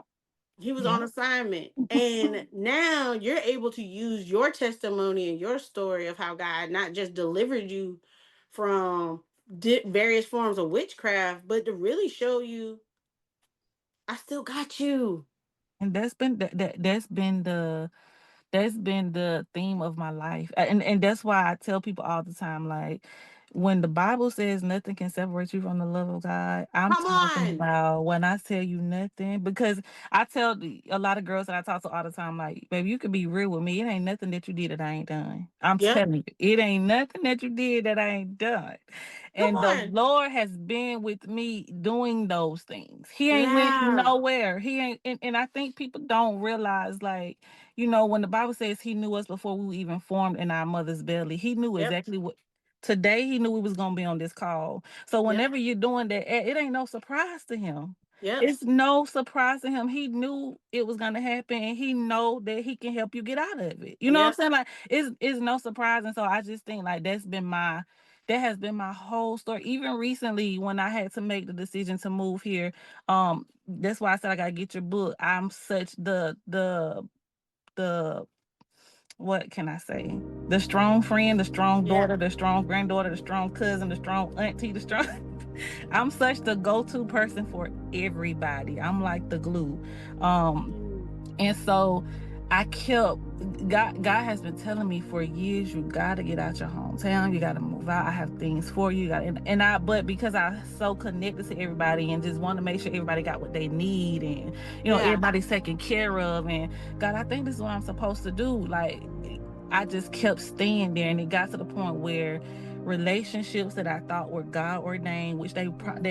He was on assignment. And now you're able to use your testimony and your story of how God not just delivered you from various forms of witchcraft, but to really show you, I still got you. And that's been the theme of my life. And that's why I tell people all the time, like, when the Bible says nothing can separate you from the love of God, I'm Come talking on. about when I tell you nothing. Because I tell a lot of girls that I talk to all the time, like, baby, you can be real with me. It ain't nothing that you did that I ain't done. I'm Yep. telling you, it ain't nothing that you did that I ain't done. Come And the on. Lord has been with me doing those things. He ain't went Yeah. nowhere. He ain't, and I think people don't realize, like, when the Bible says He knew us before we were even formed in our mother's belly, He knew Yep. exactly what. Today, He knew we was gonna be on this call. So Yep. whenever you're doing that, it ain't no surprise to Him. Yep. It's no surprise to Him. He knew it was gonna happen, and He know that He can help you get out of it. You know what I'm Yep. saying? Like, it's no surprise, and so I just think, like, that has been my whole story. Even recently, when I had to make the decision to move here, that's why I said I gotta get your book. I'm such the what can I say? The strong friend, the strong Yeah. daughter, the strong granddaughter, the strong cousin, the strong auntie, the strong. I'm such the go-to person for everybody. I'm like the glue. And so I kept God has been telling me for years, you gotta get out your hometown, you gotta move out. I have things for you. And I but because I so connected to everybody and just want to make sure everybody got what they need, and Yeah. everybody's taken care of, and God, I think this is what I'm supposed to do. Like, I just kept staying there, and it got to the point where relationships that I thought were God ordained, which they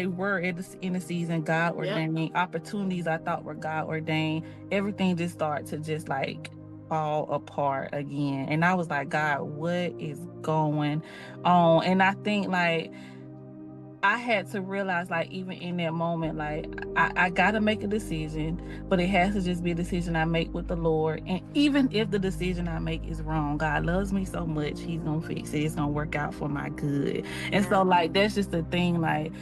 were in the season, God ordained. Yep. Opportunities I thought were God ordained, everything just started to just like fall apart again. And I was like, God, what is going on? And I think, like, I had to realize, like, even in that moment, like, I gotta make a decision, but it has to just be a decision I make with the Lord. And even if the decision I make is wrong, God loves me so much, He's gonna fix it. It's gonna work out for my good. And so, Yeah. like, that's just the thing, like,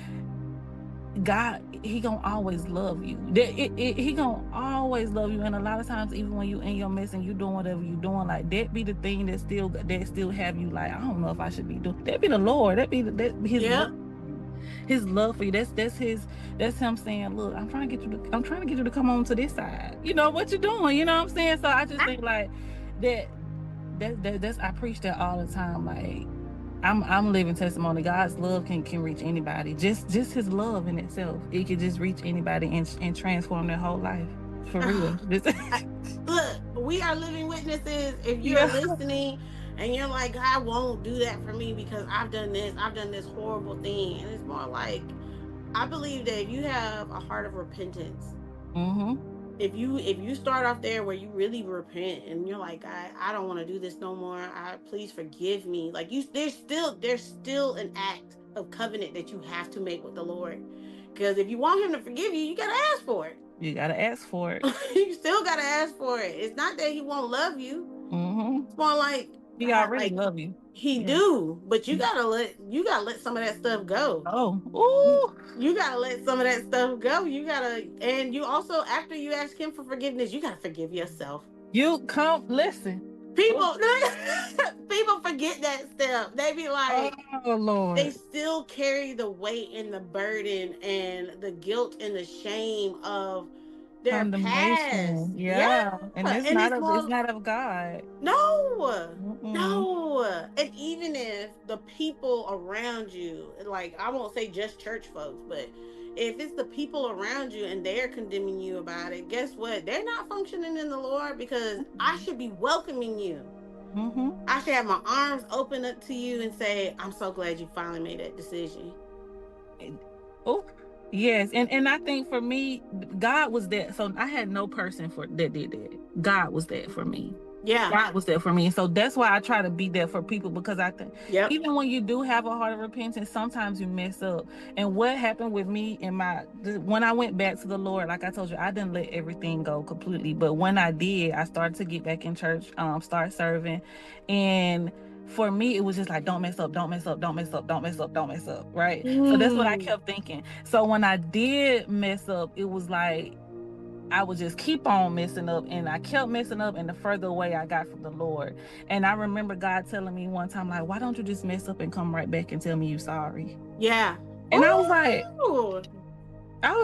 God, He gonna always love you. He gonna always love you. And a lot of times, even when you in your mess and you doing whatever you doing, like, that be the thing that still have you like, I don't know if I should be doing. That be the Lord. That His love. Yep. His love for you. That's Him saying, look, I'm trying to get you to come on to this side. You know what you're doing. You know what I'm saying? So I just think, like, that that's I preach that all the time. Like, I'm living testimony. God's love can reach anybody. Just His love in itself, it can just reach anybody and transform their whole life. For real. Look, we are living witnesses. If you're Yeah. listening and you're like, God won't do that for me because I've done this horrible thing. And it's more like, I believe that if you have a heart of repentance, Mm-hmm. if you start off there where you really repent and you're like, I don't want to do this no more. Please forgive me. Like, there's still an act of covenant that you have to make with the Lord. Because if you want Him to forgive you, you gotta ask for it. You gotta ask for it. You still gotta ask for it. It's not that He won't love you. Mm-hmm. It's more like, He God, already like, love you. He Yeah. do, but you gotta let some of that stuff go. Oh. You, Ooh. you gotta let some of that stuff go. And you also, after you ask Him for forgiveness, you gotta forgive yourself. You come listen. People, people forget that step. They be like, Oh they Lord. still carry the weight and the burden and the guilt and the shame of their past. Condemnation. Yeah. Yeah. And And it's it's more, not of God. no, Mm-mm. no. And even if the people around you, like, I won't say just church folks, but if it's the people around you and they're condemning you about it, guess what? They're not functioning in the Lord, because I should be welcoming you. Mm-hmm. I should have my arms open up to you and say, I'm so glad you finally made that decision. Oh, yes. And I think for me, God was there. So I had no person for that did that. God was there for me. Yeah. God was there for me. And so that's why I try to be there for people, because I think Yep. even when you do have a heart of repentance, sometimes you mess up. And what happened with me when I went back to the Lord, like I told you, I didn't let everything go completely. But when I did, I started to get back in church, start serving. And for me, it was just like, don't mess up, don't mess up, don't mess up, don't mess up, don't mess up. Right. So that's what I kept thinking. So when I did mess up, it was like I would just keep on messing up, and I kept messing up, and the further away I got from the Lord. And I remember God telling me one time, like, why don't you just mess up and come right back and tell me you're sorry? Yeah. And Ooh. I was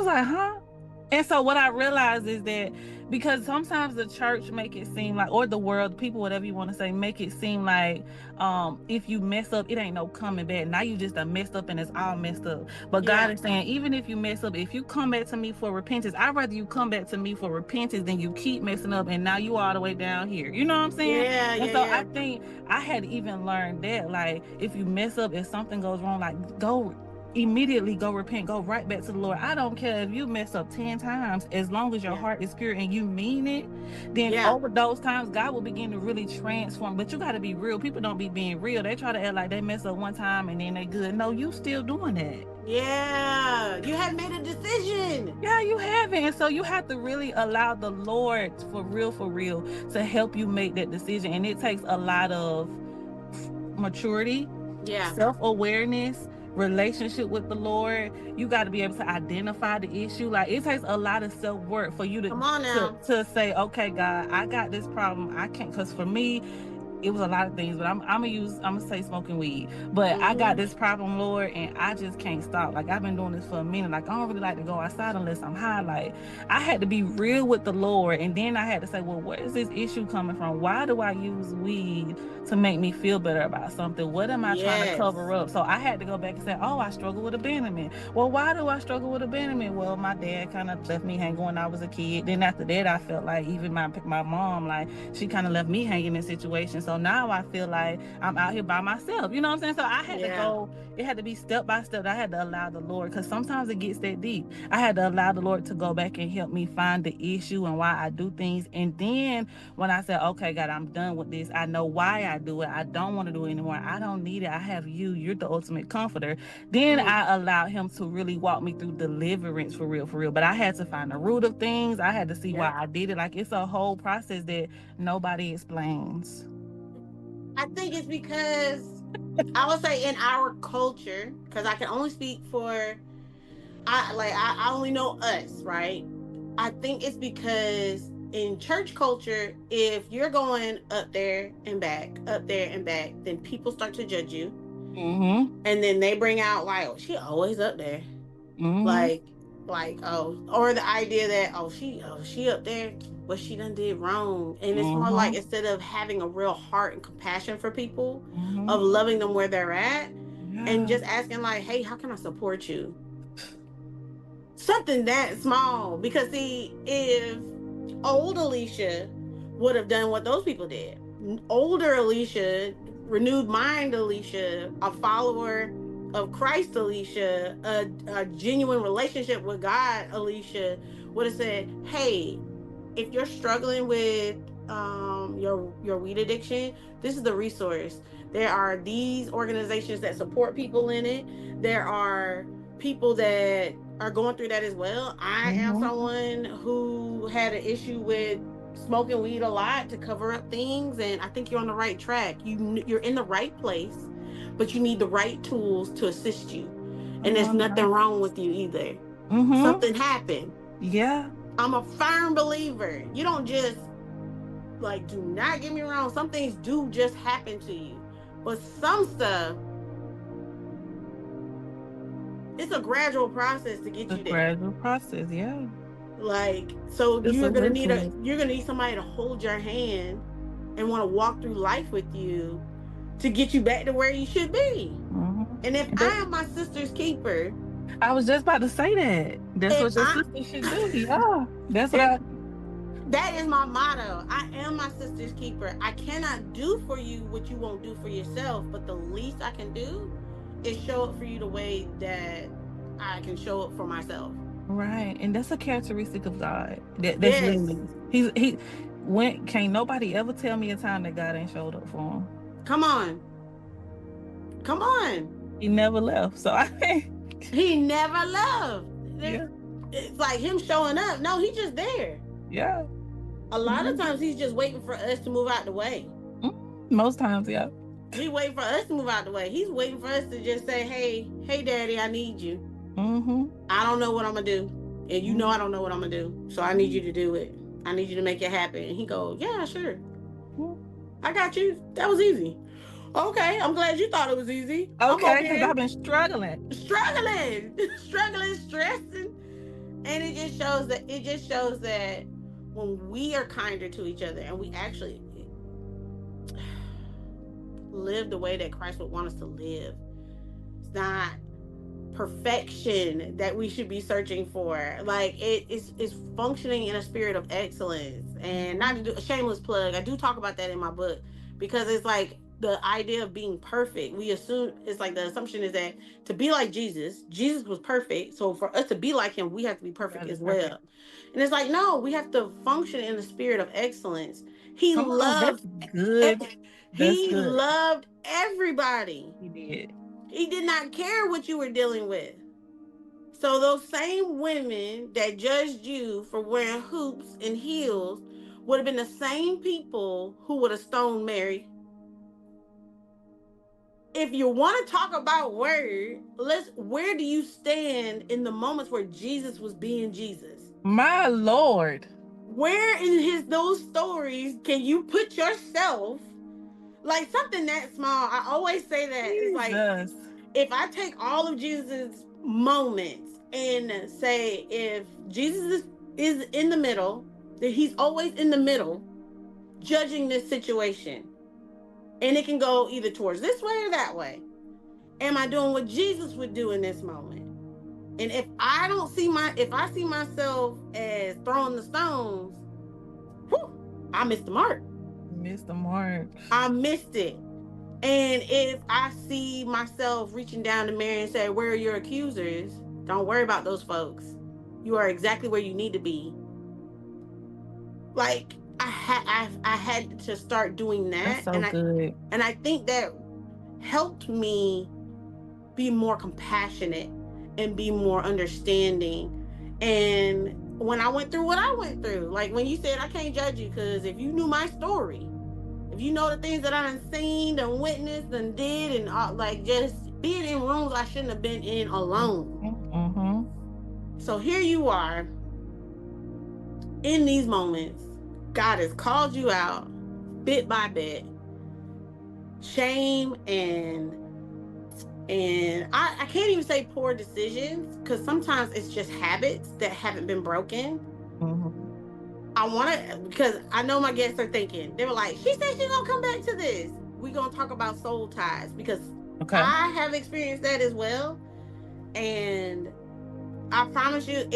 like, huh? And so what I realized is that because sometimes the church make it seem like, or the world, people, whatever you want to say, make it seem like if you mess up, it ain't no coming back. Now you just done messed up and it's all messed up. But God is saying, even if you mess up, if you come back to me for repentance, I'd rather you come back to me for repentance than you keep messing up and now you all the way down here. You know what I'm saying? Yeah, And yeah, so yeah. I think I had even learned that, like, if you mess up, if something goes wrong, like, go immediately, go repent, go right back to the Lord. I don't care if you mess up 10 times, as long as your heart is pure and you mean it, then over those times God will begin to really transform. But you got to be real. People don't be being real. They try to act like they mess up one time and then they good. No, you still doing that. Yeah, you have made a decision. Yeah, you haven't. And so you have to really allow the Lord for real to help you make that decision. And it takes a lot of maturity, self-awareness, relationship with the Lord. You got to be able to identify the issue. Like, it takes a lot of self-work for you Come on now. to say, okay, God, I got this problem. I can't, because for me, it was a lot of things, but I'm gonna say smoking weed. But I got this problem, Lord, and I just can't stop. Like, I've been doing this for a minute. Like, I don't really like to go outside unless I'm high. Like, I had to be real with the Lord, and then I had to say, well, where is this issue coming from? Why do I use weed to make me feel better about something? What am I trying to cover up? So I had to go back and say, oh, I struggle with abandonment. Well, why do I struggle with abandonment? Well, my dad kind of left me hanging when I was a kid. Then after that, I felt like even my mom, like, she kind of left me hanging in situations. So now I feel like I'm out here by myself. You know what I'm saying? So I had to go, it had to be step by step. I had to allow the Lord, because sometimes it gets that deep. I had to allow the Lord to go back and help me find the issue and why I do things. And then when I said, okay, God, I'm done with this. I know why I do it. I don't want to do it anymore. I don't need it. I have you. You're the ultimate comforter. Then I allowed him to really walk me through deliverance for real. But I had to find the root of things. I had to see why I did it. Like, it's a whole process that nobody explains. I think it's because I would say in our culture, because I can only speak for I only know us, right? I think it's because in church culture, if you're going up there and back, then people start to judge you. And then they bring out, like, oh, she always up there. Like, oh, or the idea that, she up there, what she done did wrong. And it's more like, instead of having a real heart and compassion for people, of loving them where they're at, and just asking, like, hey, how can I support you? Something that small. Because, see, if old Alicia would have done what those people did, older Alicia, renewed mind Alicia, a follower of Christ Alicia, a genuine relationship with God Alicia, would have said, hey, if you're struggling with your weed addiction, this is the resource. There are these organizations that support people in it. There are people that are going through that as well. I am someone who had an issue with smoking weed a lot to cover up things, and I think you're on the right track. You're in the right place, but you need the right tools to assist you. And there's nothing wrong with you either. Something happened. Yeah. I'm a firm believer. You don't just, like, do not get me wrong, some things do just happen to you. But some stuff, it's a gradual process to get you there. Gradual process, yeah. Like, so It's a witness. you're gonna need somebody to hold your hand and want to walk through life with you to get you back to where you should be. And if Mm-hmm. I am my sister's keeper, I was just about to say that. That's if what your I sister should do. Yeah. That's what if I that is my motto. I am my sister's keeper. I cannot do for you what you won't do for yourself, but the least I can do is show up for you the way that I can show up for myself. right. And that's a characteristic of God. That's Yes. literally he when can't nobody ever tell me a time that God ain't showed up for him. Come on. Come on. He never left. So I He never left. yeah. It's like him showing up. No, he's just there. Yeah. A lot of Mhm. times he's just waiting for us to move out the way. Most times, yeah. He waiting for us to move out the way. He's waiting for us to just say, hey, daddy, I need you. Mm-hmm. I don't know what I'm gonna do. And you know I don't know what I'm gonna do. So I need you to do it. I need you to make it happen. And he goes, yeah, sure. I got you. That was easy. Okay, I'm glad you thought it was easy. I'm Okay, over because here I've been struggling. struggling, stressing. And it just shows that when we are kinder to each other and we actually live the way that Christ would want us to live, it's not perfection that we should be searching for. Like it's functioning in a spirit of excellence. And not to do a shameless plug, I do talk about that in my book, because it's like the idea of being perfect. We assume it's like the assumption is that to be like Jesus was perfect. So for us to be like him, we have to be perfect as well. Perfect. And it's like, no, we have to function in the spirit of excellence. He Come on, that's loved good. That's he good. loved everybody. He did. He did not care what you were dealing with. So those same women that judged you for wearing hoops and heels would have been the same people who would have stoned Mary. If you want to talk about where do you stand in the moments where Jesus was being Jesus? My Lord. Where in those stories can you put yourself, like something that small? I always say that it's like, Jesus. if I take all of Jesus' moments and say, if Jesus is in the middle, that he's always in the middle, judging this situation, and it can go either towards this way or that way. Am I doing what Jesus would do in this moment? And if I see myself as throwing the stones, whew, I missed the mark. Missed the mark. I missed it. And if I see myself reaching down to Mary and say, where are your accusers? Don't worry about those folks. You are exactly where you need to be. Like, I had to start doing that. That's so good. And I think that helped me be more compassionate and be more understanding. And when I went through what I went through, like when you said, I can't judge you, because if you knew my story, if you know the things that I done seen and witnessed and did, and like just being in rooms I shouldn't have been in alone. Mm-hmm. So here you are in these moments. God has called you out bit by bit. Shame and I can't even say poor decisions, because sometimes it's just habits that haven't been broken. Mm-hmm. I want to, because I know my guests are thinking, they were like, she said she's gonna come back to this. We're gonna talk about soul ties, because I have experienced that as well. And I promise you,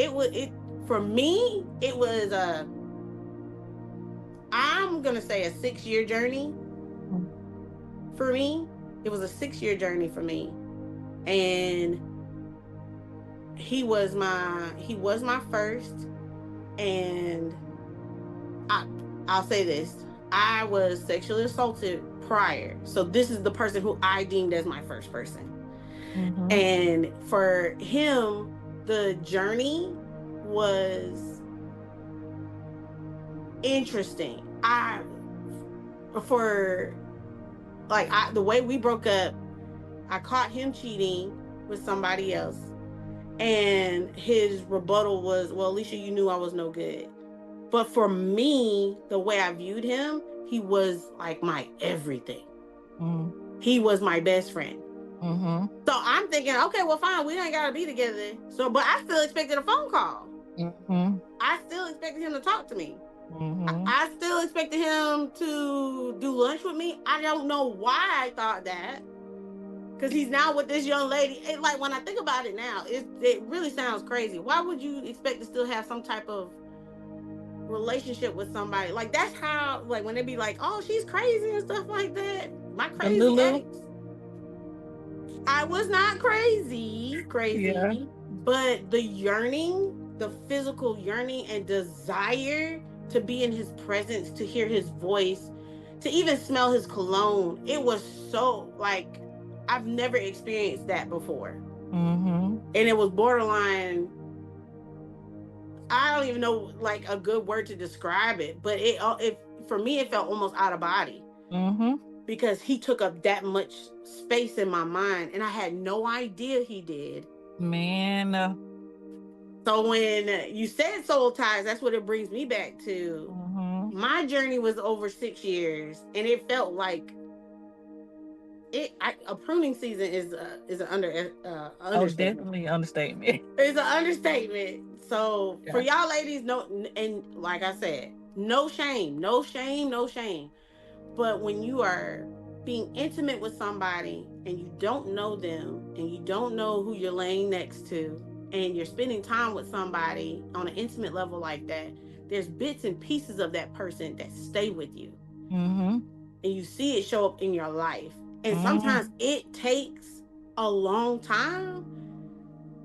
for me, it was I'm gonna say a 6-year journey. For me, it was a 6-year journey for me. And he was my first. And I'll say this, I was sexually assaulted prior. So this is the person who I deemed as my first person. Mm-hmm. And for him, the journey was interesting. The way we broke up, I caught him cheating with somebody else. And his rebuttal was, well, Alicia, you knew I was no good. But for me, the way I viewed him, he was like my everything. Mm. He was my best friend. Mm-hmm. So I'm thinking, okay, well, fine, we ain't gotta be together. So, but I still expected a phone call. Mm-hmm. I I still expected him to talk to me. Mm-hmm. I still expected him to do lunch with me. I don't know why I thought that. Because he's now with this young lady. Like, when I think about it now, it really sounds crazy. Why would you expect to still have some type of relationship with somebody? Like, that's how, like, when they be like, oh, she's crazy and stuff like that. My The crazy Lulu. ex. I was not Yeah. crazy, but the yearning, the physical yearning and desire to be in his presence, to hear his voice, to even smell his cologne, it was so, like, I've never experienced that before. Mm-hmm. And it was borderline, I don't even know, like, a good word to describe it, but it for me, it felt almost out of body. Mm-hmm. Because he took up that much space in my mind, and I had no idea he did. Man. So when you said soul ties, that's what it brings me back to. Mm-hmm. My journey was over 6 years, and it felt like a pruning season is an Oh, understatement. definitely understatement. It's an understatement. So for Yeah. y'all ladies, no, and like I said, no shame, no shame, no shame. But when you are being intimate with somebody and you don't know them and you don't know who you're laying next to, and you're spending time with somebody on an intimate level like that, there's bits and pieces of that person that stay with you. Mm-hmm. And you see it show up in your life. And Mm-hmm. sometimes it takes a long time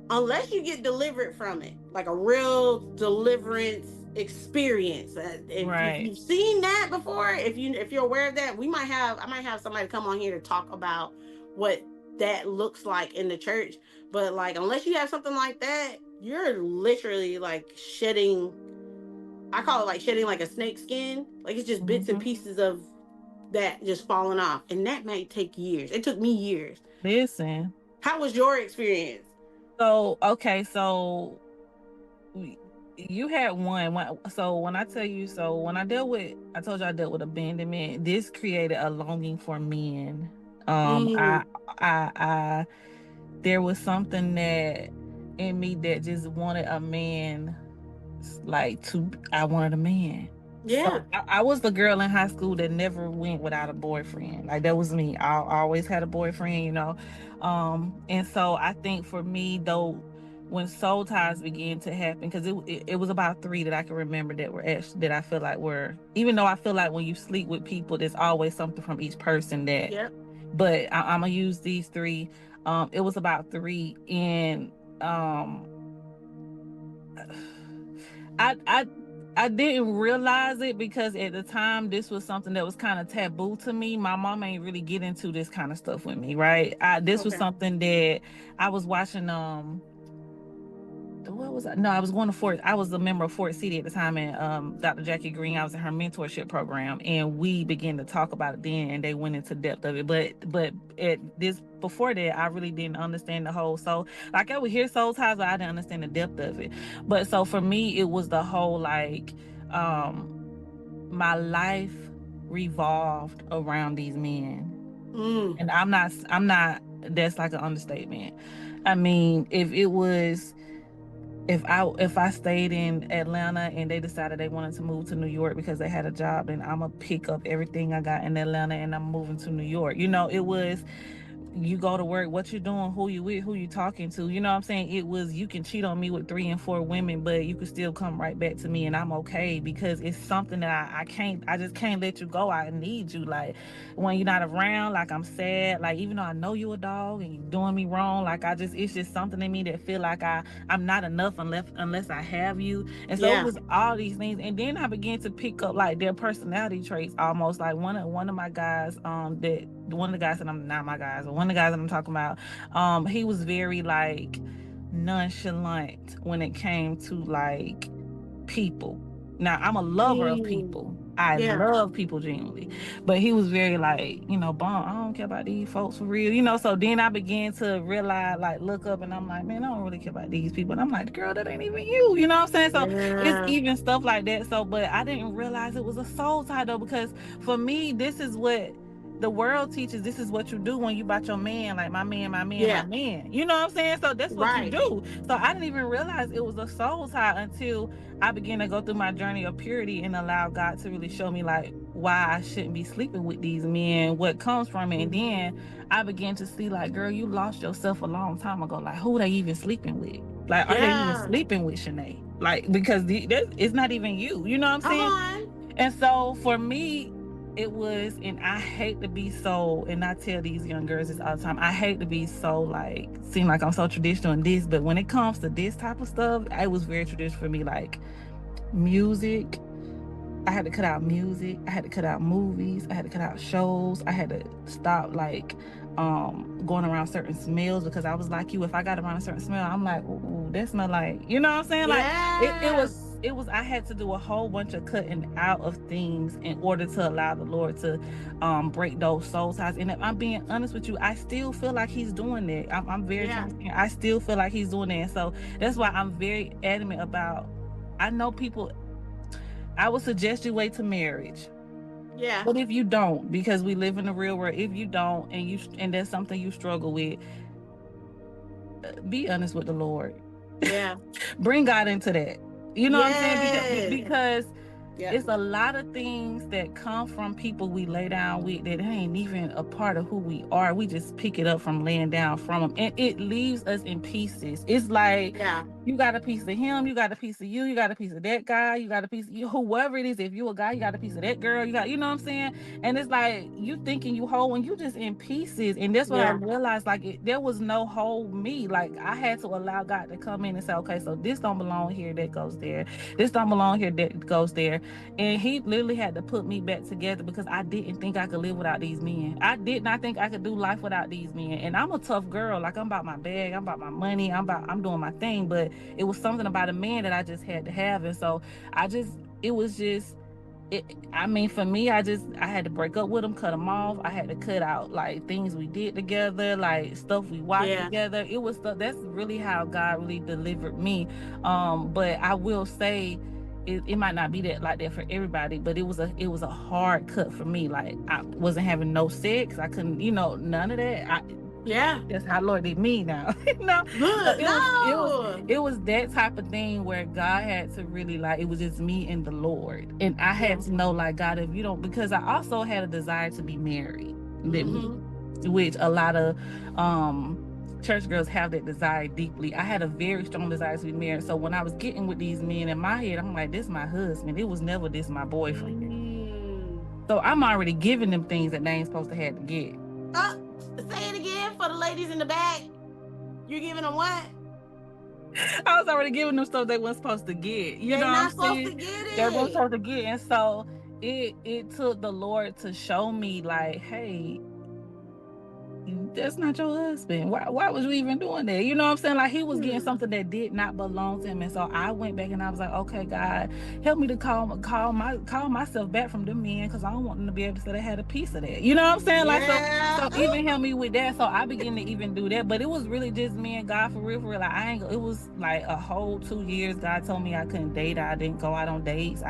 unless you get delivered from it, like a real deliverance experience. If Right. you've seen that before, if you're aware of that, I might have somebody come on here to talk about what that looks like in the church. But like, unless you have something like that, you're literally like shedding. I call it like shedding like a snake skin. Like, it's just bits and Mm-hmm. pieces of that just falling off, and that might take years. It took me years. Listen. How was your experience? So, okay, so you had one. So when I tell you, so when I told you I dealt with abandonment. This created a longing for men. Um, I, Mm, I, there was something that in me that just wanted a man, like I wanted a man. yeah. So I was the girl in high school that never went without a boyfriend. Like, that was me. I always had a boyfriend, and so I think for me though, when soul ties began to happen, because it was about three that I can remember that were actually, that I feel like were, even though I feel like when you sleep with people, there's always something from each person that, Yep. but I'm gonna use these three. It was about three, and um, I I didn't realize it because at the time this was something that was kind of taboo to me. My mom ain't really get into this kind of stuff with me, right? This was Okay. something that I was watching. What was I? No, I was going to Fort. I was a member of Fort City at the time, and Dr. Jackie Green. I was in her mentorship program, and we began to talk about it then, and they went into depth of it. But at this before that, I really didn't understand the whole. So like, I would hear soul ties, but I didn't understand the depth of it. But so for me, it was the whole, like, um, my life revolved around these men, Mm. and I'm not. That's like an understatement. I mean, if I stayed in Atlanta and they decided they wanted to move to New York because they had a job, then I'm gonna pick up everything I got in Atlanta and I'm moving to New York. It was, you go to work, what you doing, who you with, who you talking to. You know what I'm saying? It was, you can cheat on me with 3 and 4 women, but you can still come right back to me and I'm okay, because it's something that I just can't let you go. I need you. Like, when you're not around, like, I'm sad. Like, even though I know you a dog and you doing me wrong, like, it's just something in me that feel like I'm not enough unless I have you. And so it Yeah. was all these things. And then I began to pick up like their personality traits almost. Like, one of my guys, that one of the guys that I'm not my guys, but one of the guys that I'm talking about, he was very like nonchalant when it came to like people. Now, I'm a lover of Mm. people. I Yeah. love people genuinely. But he was very like, Bon, I don't care about these folks for real. So then I began to realize, like, look up, and I'm like, man, I don't really care about these people. And I'm like, girl, that ain't even you. You know what I'm saying? So it's Yeah. even stuff like that. So, but I didn't realize it was a soul tie though, because for me, this is what the world teaches this is what you do when you bought your man, like my man, my man, my Yeah. man. You know what I'm saying? So that's what you Right. do. So I didn't even realize it was a soul tie until I began to go through my journey of purity and allow God to really show me like why I shouldn't be sleeping with these men, what comes from it. And then I began to see like, girl, you lost yourself a long time ago. Like, who they even sleeping with? Like, are they even Yeah. sleeping with Shanae? Like, because it's not even you. You know what I'm Come saying? on. And so for me, it was, and I hate to be so, and I tell these young girls this all the time, I hate to be so like, seem like I'm so traditional in this, but when it comes to this type of stuff, it was very traditional for me, like music. I had to cut out music. I had to cut out movies. I had to cut out shows. I had to stop like going around certain smells because I was like you. If I got around a certain smell, I'm like, ooh, that smell like, you know what I'm saying? Like Yes. it was I had to do a whole bunch of cutting out of things in order to allow the Lord to break those soul ties. And if I'm being honest with you, I still feel like he's doing that. I'm very Yeah. transparent. I still feel like he's doing that. And so that's why I'm very adamant about, I know people, I would suggest you wait to marriage. Yeah. But if you don't, because we live in the real world, if you don't and that's something you struggle with, be honest with the Lord. Yeah. Bring God into that. You know what I'm saying? Yes. Because Yeah. it's a lot of things that come from people we lay down with that ain't even a part of who we are. We just pick it up from laying down from them, and it leaves us in pieces. It's like Yeah. you got a piece of him, you got a piece of you, you got a piece of that guy, you got a piece of you, whoever it is. If you a guy, you got a piece of that girl. You got, you know what I'm saying? And it's like you thinking you whole, and you just in pieces. And that's what I Yeah. realized. Like there was no whole me. Like I had to allow God to come in and say, okay, so this don't belong here, that goes there. This don't belong here, that goes there. And he literally had to put me back together because I didn't think I could live without these men. I did not think I could do life without these men. And I'm a tough girl. Like I'm about my bag, I'm about my money, I'm doing my thing. But it was something about a man that I just had to have. And so it was just, I mean, for me, I had to break up with him, cut him off. I had to cut out like things we did together, like stuff we watched Yeah. together. It was stuff, that's really how God really delivered me. But I will say, it might not be that like that for everybody, but it was a hard cut for me. Like I wasn't having no sex. I couldn't, none of that. Yeah. That's how Lord did me now. So Look, no. it was that type of thing where God had to really like, it was just me and the Lord. And I Yeah. had to know like, God, if you don't, because I also had a desire to be married. Which a lot of church girls have that desire deeply. I had a very strong desire to be married. So when I was getting with these men in my head, I'm like, this is my husband. It was never this my boyfriend. So I'm already giving them things that they ain't supposed to have to get. Say it again for the ladies in the back. You're giving them what? I was already giving them stuff they weren't supposed to get. You They know what I'm not supposed to saying? get They weren't it. supposed to get. And so it took the Lord to show me like, hey, that's not your husband. Why was you even doing that? You know what I'm saying? Like he was getting something that did not belong to him. And so I went back and I was like, okay, God, help me to call myself back from them men, because I don't want them to be able to say they had a piece of that. You know what I'm saying? Like Yeah. so even help me with that. So I began to even do that. But it was really just me and God for real, for real. Like it was like a whole 2 years. God told me I couldn't date. I didn't go out on dates.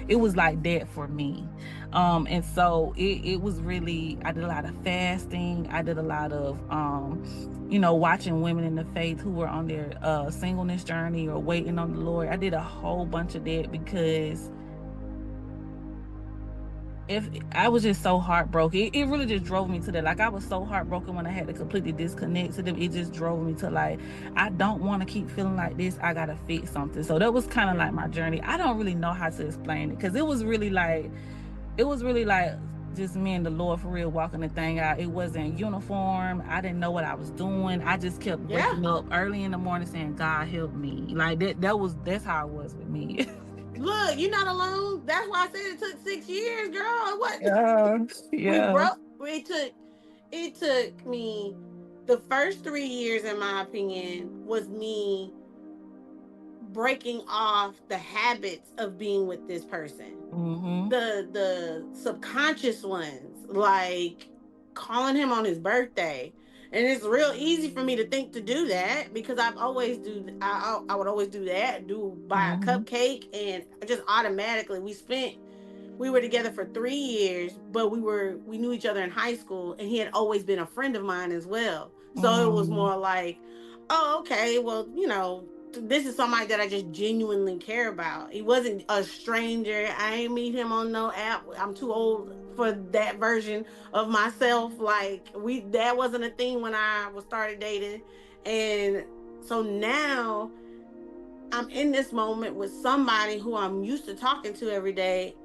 It was like that for me. And so it was really, I did a lot of fasting. I did a lot of watching women in the faith who were on their singleness journey or waiting on the Lord. I did a whole bunch of that because if I was just so heartbroken, it really just drove me to that. Like I was so heartbroken when I had to completely disconnect to them. It just drove me to like, I don't want to keep feeling like this. I gotta fix something. So that was kind of like my journey. I don't really know how to explain it, because it was really like just me and the Lord for real walking the thing out. It wasn't uniform. I didn't know what I was doing. I just kept waking up early in the morning saying, God help me. Like that's how it was with me. Look, you're not alone. That's why I said it took 6 years, girl. What? Yeah. We broke. It took me, the first 3 years, in my opinion, was me breaking off the habits of being with this person. The subconscious ones, like calling him on his birthday. And it's real easy for me to think to do that because I would always do that, buy a cupcake, and just automatically we spent we were together for 3 years, but we knew each other in high school, and he had always been a friend of mine as well. So it was more like, oh, okay, well, this is somebody that I just genuinely care about. He wasn't a stranger. I ain't meet him on no app. I'm too old for that version of myself. Like, that wasn't a thing when I was started dating. And so now I'm in this moment with somebody who I'm used to talking to every day,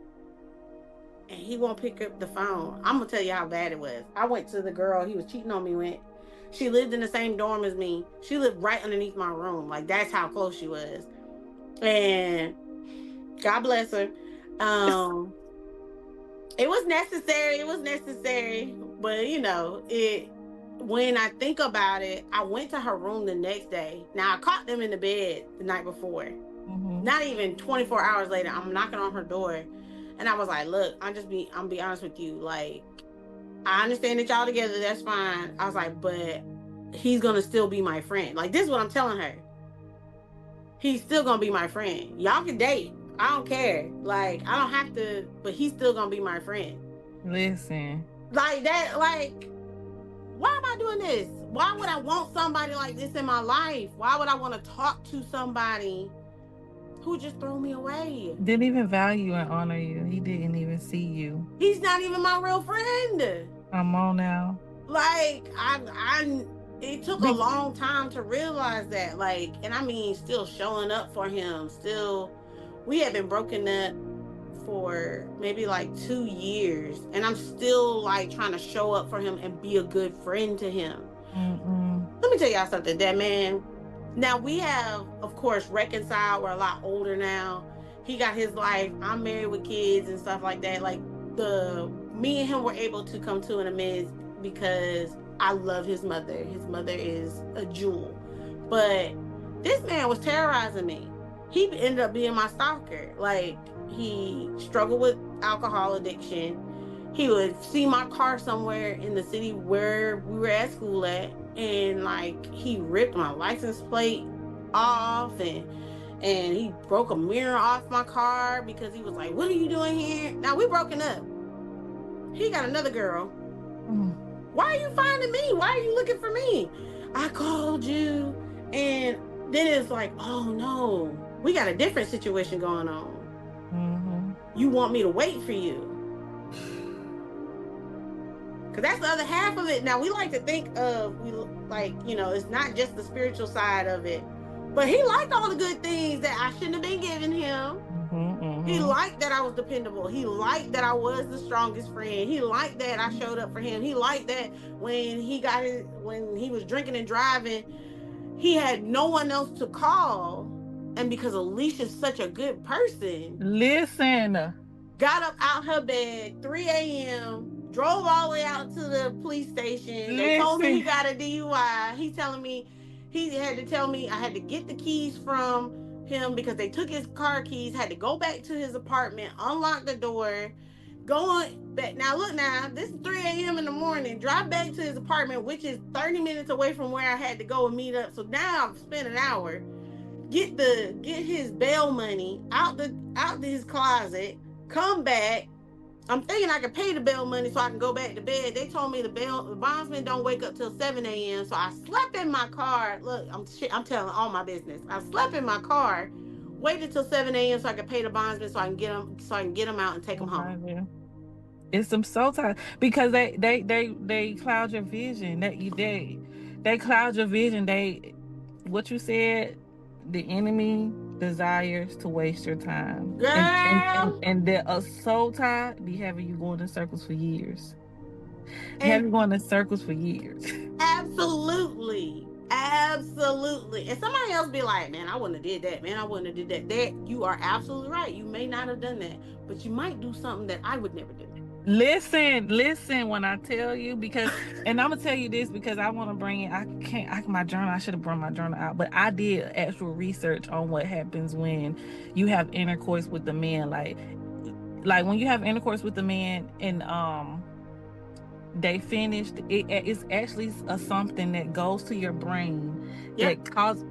and he won't pick up the phone. I'm gonna tell you how bad it was. I went to the girl he was cheating on me with. She lived in the same dorm as me. She lived right underneath my room. Like, that's how close she was. And God bless her. It was necessary. It was necessary. But it. When I think about it, I went to her room the next day. Now, I caught them in the bed the night before. Mm-hmm. Not even 24 hours later, I'm knocking on her door. And I was like, look, I'm be honest with you. Like, I understand that y'all together. That's fine. I was like, but he's going to still be my friend. Like, this is what I'm telling her. He's still going to be my friend. Y'all can date. I don't care. Like, I don't have to, but he's still going to be my friend. Listen. Like that, like, why am I doing this? Why would I want somebody like this in my life? Why would I want to talk to somebody who just threw me away? Didn't even value and honor you. He didn't even see you. He's not even my real friend. Come on now. Like, it took a long time to realize that. Like, and I mean, still showing up for him. Still, we had been broken up for maybe like 2 years, and I'm still like trying to show up for him and be a good friend to him. Let me tell y'all something. That man, now we have, of course, reconciled. We're a lot older now. He got his life. I'm married with kids and stuff like that. Like, me and him were able to come to an amends because I love his mother. His mother is a jewel. But this man was terrorizing me. He ended up being my stalker. Like, he struggled with alcohol addiction. He would see my car somewhere in the city where we were at school at, and like, he ripped my license plate off, and he broke a mirror off my car because he was like, what are you doing here? Now, we broken up. He got another girl. Why are you finding me? Why are you looking for me? I called you. And then it's like, oh no, we got a different situation going on. You want me to wait for you? Because that's the other half of it. Now, we like to think of, it's not just the spiritual side of it, but he liked all the good things that I shouldn't have been giving him. He liked that I was dependable. He liked that I was the strongest friend. He liked that I showed up for him. He liked that when he was drinking and driving, he had no one else to call. And because Alicia's such a good person, got up out her bed 3 a.m., drove all the way out to the police station. They told me he got a DUI. He had to tell me I had to get the keys from him because they took his car keys, had to go back to his apartment, unlock the door, going back. Now, look, this is 3 a.m. in the morning, drive back to his apartment, which is 30 minutes away from where I had to go and meet up. So now I've spent an hour, get his bail money out his closet, come back. I'm thinking I could pay the bail money so I can go back to bed. They told me the bondsman don't wake up till 7 a.m. So I slept in my car. Look, I'm telling all my business. I slept in my car, waited till 7 a.m. so I could pay the bondsman so I can get him out and take him home. It's some soul time because they cloud your vision. They cloud your vision. What you said, the enemy desires to waste your time. Girl. And the soul tie be having you going in circles for years. Having you going in circles for years. Absolutely. And somebody else be like, man, I wouldn't have did that. Man, I wouldn't have did that. You are absolutely right. You may not have done that, but you might do something that I would never do. Listen when I tell you, because, and I'm gonna tell you this because I want to bring in, my journal, I should have brought my journal out, but I did actual research on what happens when you have intercourse with the man, like when you have intercourse with the man and they finished, it's actually something that goes to your brain that causes.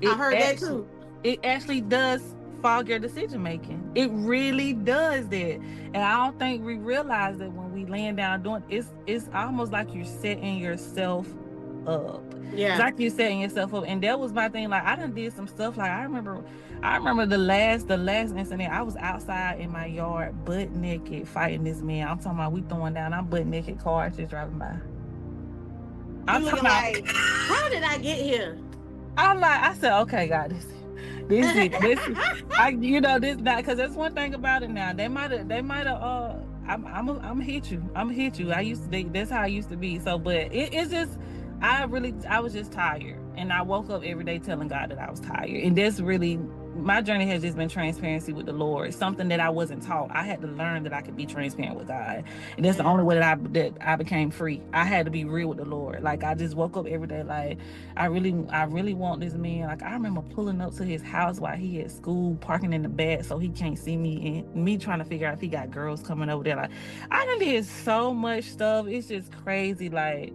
I heard that too. It actually does fog your decision making. It really does that. And I don't think we realize that when we laying down doing it's almost like you're setting yourself up. It's Yeah. like you're setting yourself up. And that was my thing. Like I done did some stuff. Like I remember the last incident. I was outside in my yard butt naked fighting this man. I'm talking about we throwing down, I'm butt naked, cars just driving by. You I'm talking looking about like, how did I get here? I said, okay, God, this is this not, because that's one thing about it now. They might have I'm hit you. I'm hit you. That's how I used to be. So, but it's just, I was just tired, and I woke up every day telling God that I was tired, and that's really my journey has just been transparency with the Lord. Something that I wasn't taught. I had to learn that I could be transparent with God, and that's the only way that I became free. I had to be real with the Lord. Like I just woke up every day like I really want this man. Like I remember pulling up to his house while he at school, parking in the back so he can't see me, and me trying to figure out if he got girls coming over there. Like I done did so much stuff. It's just crazy. Like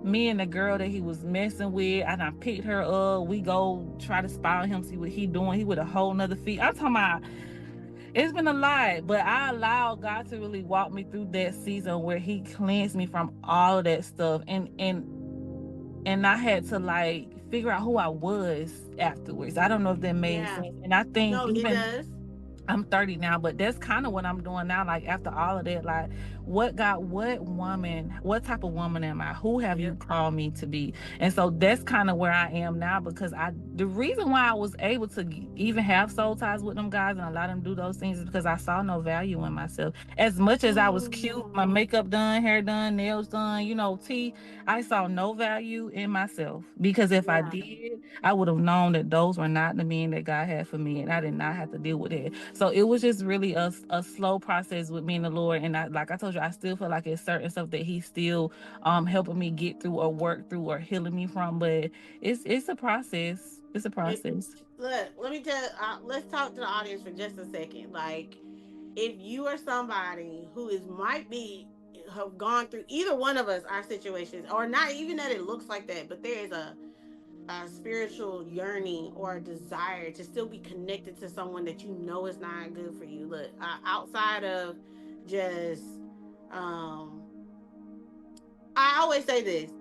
me and the girl that he was messing with, I done picked her up. We go try to spy on him, see what he doing. He with a whole nother feet. I'm talking about, it's been a lot, but I allowed God to really walk me through that season where he cleansed me from all of that stuff. And I had to like figure out who I was afterwards. I don't know if that made sense. And I think No, it even does. I'm 30 now, but that's kind of what I'm doing now. Like after all of that, like what woman, what type of woman am I? Who have you called me to be? And so that's kind of where I am now, because the reason why I was able to even have soul ties with them guys and allow them do those things is because I saw no value in myself. As much as I was cute, my makeup done, hair done, nails done, I saw no value in myself, because if I did, I would have known that those were not the men that God had for me, and I did not have to deal with it. So it was just really a slow process with me and the Lord. And like I told you, I still feel like it's certain stuff that He's still helping me get through or work through or healing me from. But it's a process. It's a process. Look, let me tell. Let's talk to the audience for just a second. Like, if you are somebody who is might be have gone through either one of us our situations, or not even that it looks like that, but there is a spiritual yearning or a desire to still be connected to someone that you know is not good for you. Look, outside of just, um, I always say this: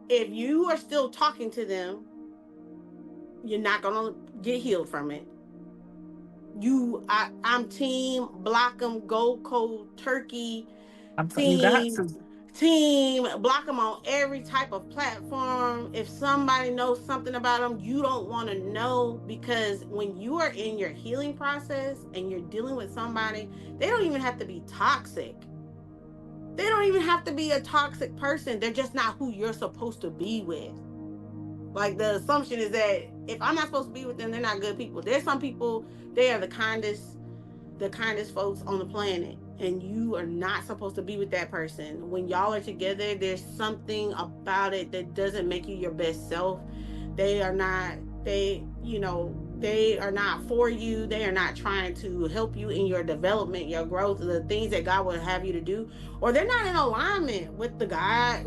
if you are still talking to them, you're not gonna get healed from it. I'm team block them, go cold turkey. You got Team, to. team, block them on every type of platform. If somebody knows something about them, you don't want to know, because when you are in your healing process and you're dealing with somebody, they don't even have to be toxic. They don't even have to be a toxic person. They're just not who you're supposed to be with. Like, the assumption is that if I'm not supposed to be with them, they're not good people. There's some people, they are the kindest folks on the planet, and you are not supposed to be with that person. When y'all are together, there's something about it that doesn't make you your best self. They are not they are not for you. They are not trying to help you in your development, your growth, the things that God would have you to do. Or they're not in alignment with God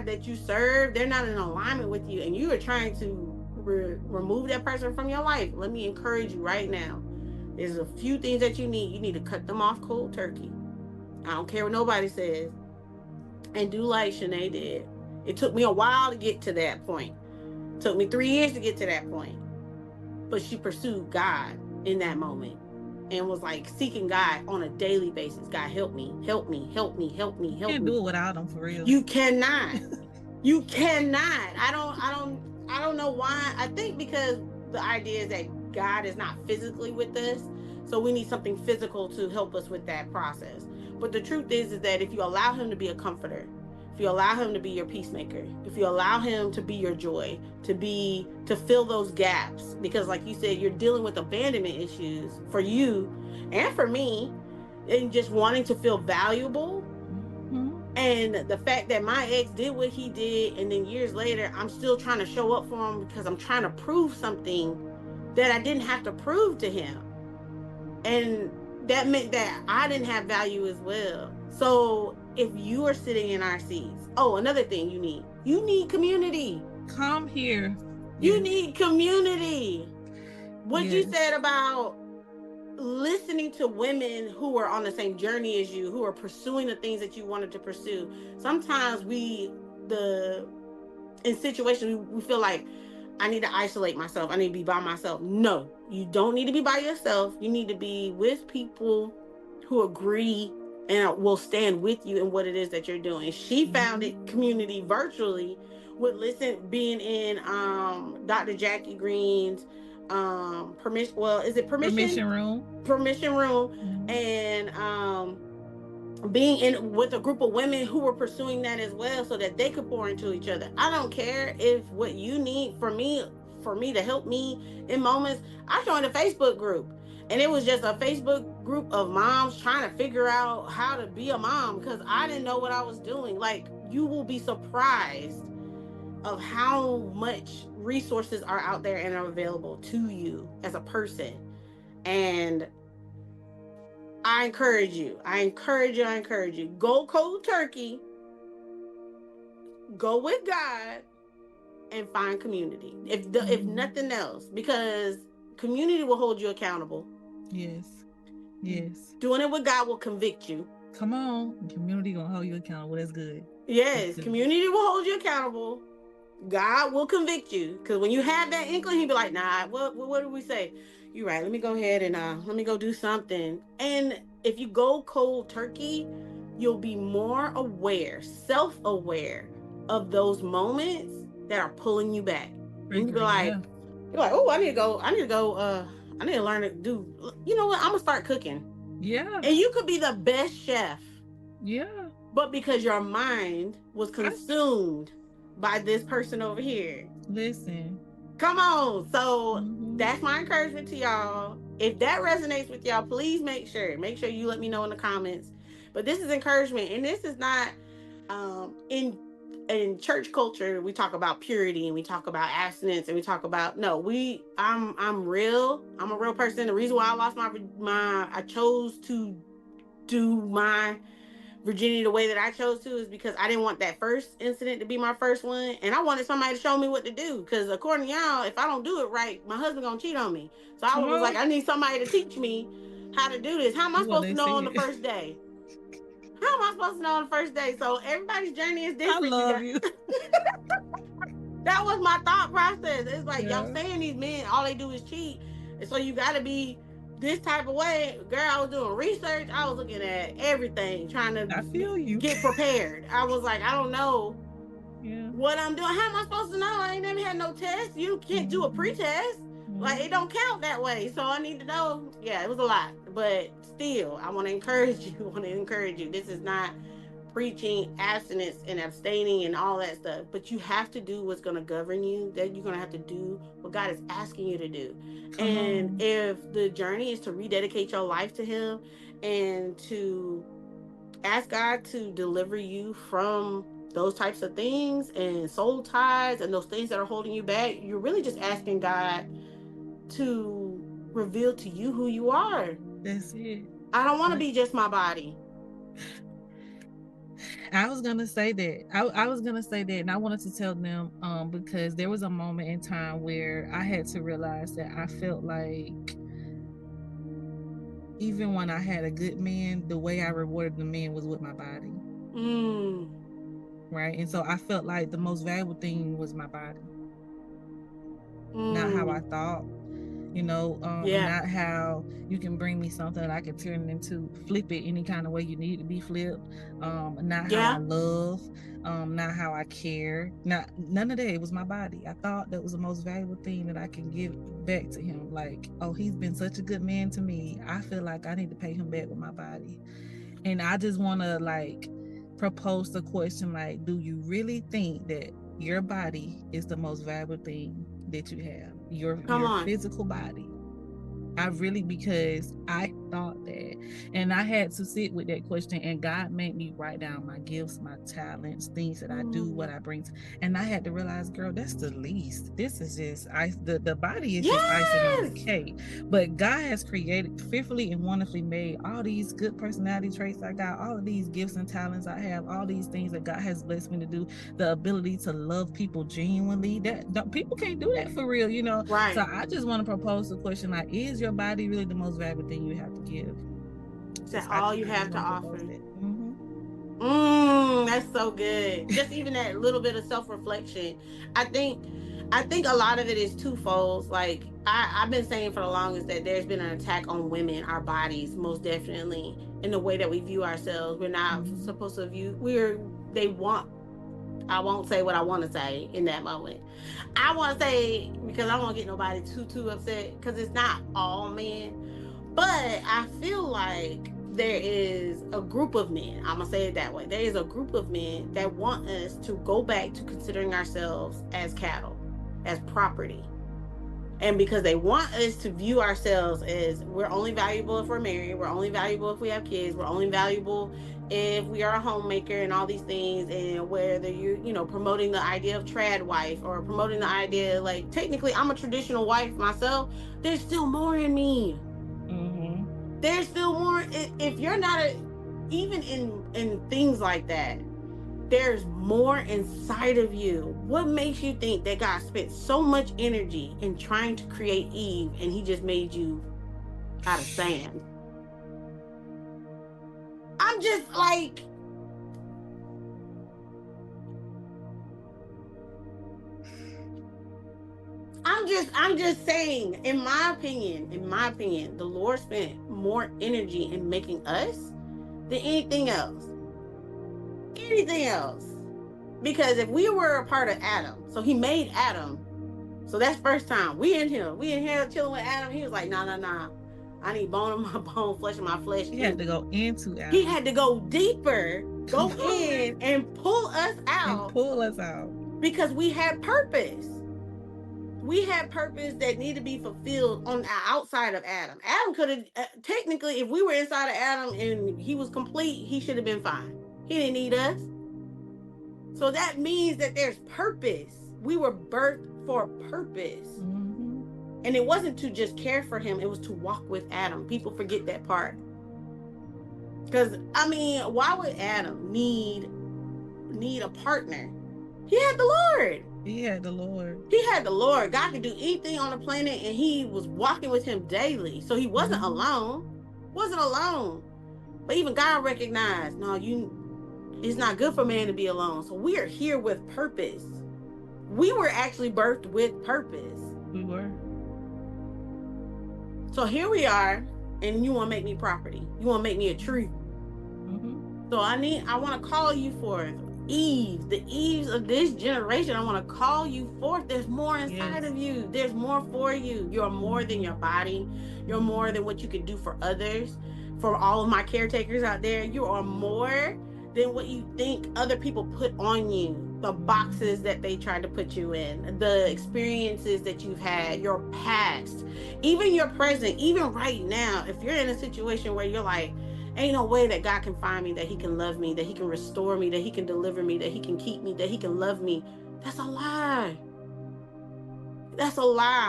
that you serve. They're not in alignment with you, and you are trying to remove that person from your life. Let me encourage you right now. There's a few things that you need. You need to cut them off cold turkey. I don't care what nobody says. And do like Shanae did. It took me a while to get to that point. It took me 3 years to get to that point. But she pursued God in that moment and was like seeking God on a daily basis. God, help me, help me, help me, help me, help me. You can't do it without them, for real. You cannot. You cannot. I don't know why. I think because the idea is that God is not physically with us, so we need something physical to help us with that process. But the truth is that if you allow Him to be a comforter, if you allow Him to be your peacemaker, if you allow Him to be your joy, to fill those gaps, because like you said, you're dealing with abandonment issues for you and for me, and just wanting to feel valuable. And the fact that my ex did what he did, and then years later, I'm still trying to show up for him because I'm trying to prove something that I didn't have to prove to him. And that meant that I didn't have value as well. So if you are sitting in our seats, another thing you need community. Come here. You need community. What you said about listening to women who are on the same journey as you, who are pursuing the things that you wanted to pursue. Sometimes in situations, we feel like, I need to isolate myself. I need to be by myself. No, you don't need to be by yourself. You need to be with people who agree and will stand with you in what it is that you're doing. She found it community virtually with being in Dr. Jackie Green's permission. Well, is it Permission room. Permission room, and being in with a group of women who were pursuing that as well, so that they could pour into each other. I don't care if what you need for me to help me in moments. I joined a Facebook group, and it was just a Facebook group of moms trying to figure out how to be a mom, because I didn't know what I was doing. Like, you will be surprised of how much resources are out there and are available to you as a person. And I encourage you. Go cold turkey. Go with God and find community. If nothing else, because community will hold you accountable. Yes. Doing it with God will convict you. Come on, community gonna hold you accountable. That's good. Yes, community will hold you accountable. God will convict you, because when you have that inkling, he'll be like, nah, what do we say? You're right. Let me go ahead and let me go do something. And if you go cold turkey, you'll be more self-aware of those moments that are pulling you back. And you'll be like, oh, I need to go, I need to learn to do, you know what? I'm gonna start cooking. Yeah. And you could be the best chef. Yeah. But because your mind was consumed by this person over here. Listen. Come on. So that's my encouragement to y'all. If that resonates with y'all, please make sure you let me know in the comments. But this is encouragement, and this is not in church culture. We talk about purity, and we talk about abstinence, and we talk about I'm real. I'm a real person. The reason why I lost I chose to do my virginity the way that I chose to is because I didn't want that first incident to be my first one, and I wanted somebody to show me what to do, because according to y'all, if I don't do it right, my husband gonna cheat on me. So I was like, I need somebody to teach me how to do this. How am I supposed to know on the first day? How am I supposed to know on the first day? So everybody's journey is different. I love you. That was my thought process. It's like, y'all saying these men, all they do is cheat, and so you gotta be this type of way. Girl, I was doing research. I was looking at everything, trying to get prepared. I was like, I don't know what I'm doing. How am I supposed to know? I ain't never had no test. You can't do a pre-test. Like, it don't count that way. So I need to know. Yeah, it was a lot. But still, I want to encourage you. This is not preaching abstinence and abstaining and all that stuff, but you have to do what's going to govern you. That you're going to have to do what God is asking you to do. And if the journey is to rededicate your life to him and to ask God to deliver you from those types of things and soul ties and those things that are holding you back, you're really just asking God to reveal to you who you are. That's it. I don't want to be just my body. I was gonna say that. I was gonna say that, and I wanted to tell them because there was a moment in time where I had to realize that I felt like even when I had a good man, the way I rewarded the man was with my body. Right, and so I felt like the most valuable thing was my body, not how I thought. Not how you can bring me something that I can turn it into, flip it any kind of way you need it to be flipped. Not how I love, not how I care, none of that. It was my body. I thought that was the most valuable thing that I can give back to him. Like, oh, he's been such a good man to me. I feel like I need to pay him back with my body. And I just want to propose the question, do you really think that your body is the most valuable thing that you have? Your physical body. Because I thought that. And I had to sit with that question, and God made me write down my gifts, my talents, things that I do, what I bring. And I had to realize, girl, that's the least. This is just the body is just icing on the cake. But God has created, fearfully and wonderfully made, all these good personality traits I got, all of these gifts and talents I have, all these things that God has blessed me to do, the ability to love people genuinely. That people can't do that for real, you know. Right. So I just want to propose the question, like, is your body really the most valuable thing you have to give? That's all you have to offer. That's so good. Just even that little bit of self-reflection. I think a lot of it is twofold. Like I've been saying for the longest that there's been an attack on women, our bodies, most definitely, in the way that we view ourselves. We're not supposed to view. I won't say what I want to say in that moment. I want to say, because I don't want to get nobody too upset, because it's not all men. But I feel like there is a group of men, I'm going to say it that way. There is a group of men that want us to go back to considering ourselves as cattle, as property. And because they want us to view ourselves as we're only valuable if we're married, we're only valuable if we have kids, we're only valuable if we are a homemaker and all these things, and whether you're promoting the idea of trad wife or promoting the idea, like, technically I'm a traditional wife myself, there's still more in me. There's still more. If you're not even in things like that, there's more inside of you. What makes you think that God spent so much energy in trying to create Eve and he just made you out of sand? I'm just like, I'm just saying, in my opinion, the Lord spent more energy in making us than anything else. Because if we were a part of Adam, so he made Adam, so that's first time we in here chilling with Adam. He was like, nah, I need bone of my bone, flesh of my flesh. He had to go into Adam. He had to go deeper, go in and pull us out. Because we had purpose. We had purpose that needed to be fulfilled on the outside of Adam. Adam could have, technically, if we were inside of Adam and he was complete, he should have been fine. He didn't need us. So that means that there's purpose. We were birthed for purpose. And it wasn't to just care for him, it was to walk with Adam. People forget that part. Because, why would Adam need a partner? He had the Lord. God could do anything on the planet, and he was walking with him daily. So he wasn't alone. But even God recognized, no, it's not good for man to be alone. So we are here with purpose. We were actually birthed with purpose. We were. So here we are, and you want to make me property. You want to make me a tree. So I want to call you forth. The Eves of this generation, I want to call you forth. There's more inside of you. There's more for you. You're more than your body. You're more than what you can do for others. For all of my caretakers out there, you are more than what you think other people put on you. The boxes that they tried to put you in, the experiences that you've had, your past, even your present, even right now. If you're in a situation where you're like, ain't no way that God can find me, that he can love me, that he can restore me, that he can deliver me, that he can keep me, that he can love me, that's a lie.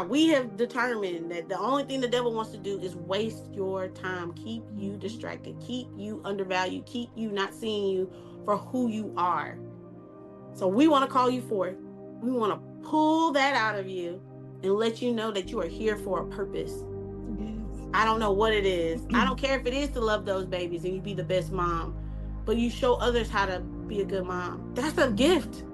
We have determined that the only thing the devil wants to do is waste your time, keep you distracted, keep you undervalued, keep you not seeing you for who you are. So we want to call you forth. We want to pull that out of you and let you know that you are here for a purpose. I don't know what it is. I don't care if it is to love those babies and you be the best mom, but you show others how to be a good mom. That's a gift.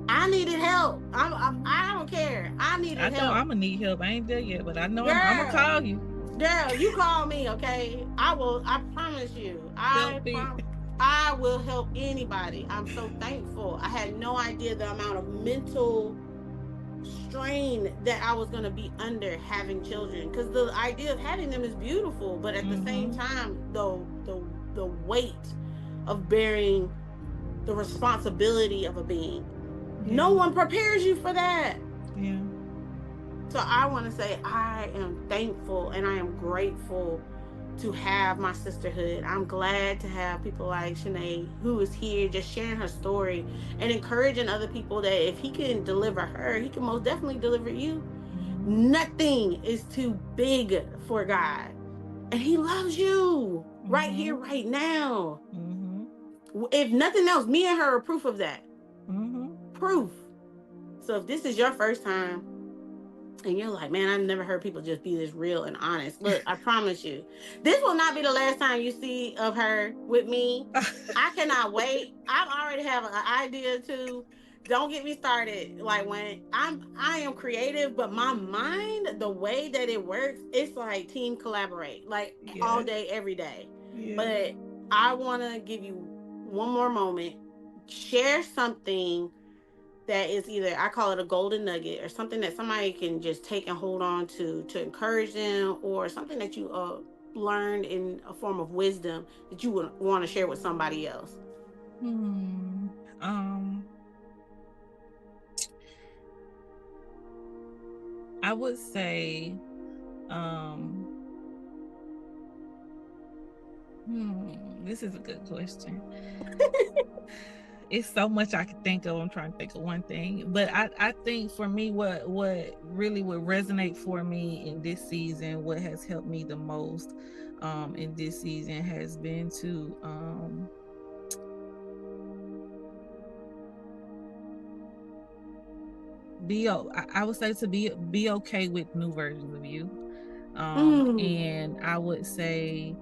I needed help. I don't care. I needed help. I know I'm gonna need help. I ain't there yet, but I know I'm gonna call you. Girl, you call me, okay? I will. I promise you. I will help anybody. I'm so thankful. I had no idea the amount of mental strain that I was going to be under having children, because the idea of having them is beautiful, but at the same time, the weight of bearing the responsibility of a being, no one prepares you for that. So I want to say I am thankful and I am grateful to have my sisterhood. I'm glad to have people like Shanae who is here just sharing her story and encouraging other people that if he can deliver her, he can most definitely deliver you. Nothing is too big for God. And he loves you right here, right now. If nothing else, me and her are proof of that. Proof. So if this is your first time and you're like, man, I've never heard people just be this real and honest. Look, I promise you, this will not be the last time you see of her with me. I cannot wait. I already have an idea too. Don't get me started. Like when I am creative, but my mind, the way that it works, it's like team collaborate, like all day, every day. But I want to give you one more moment. Share something that is either, I call it a golden nugget, or something that somebody can just take and hold on to encourage them, or something that you learned in a form of wisdom that you would want to share with somebody else. I would say, this is a good question. It's so much I could think of. I'm trying to think of one thing, but I think for me, what really would resonate for me in this season, what has helped me the most in this season has been to I would say to be okay with new versions of you. And I would say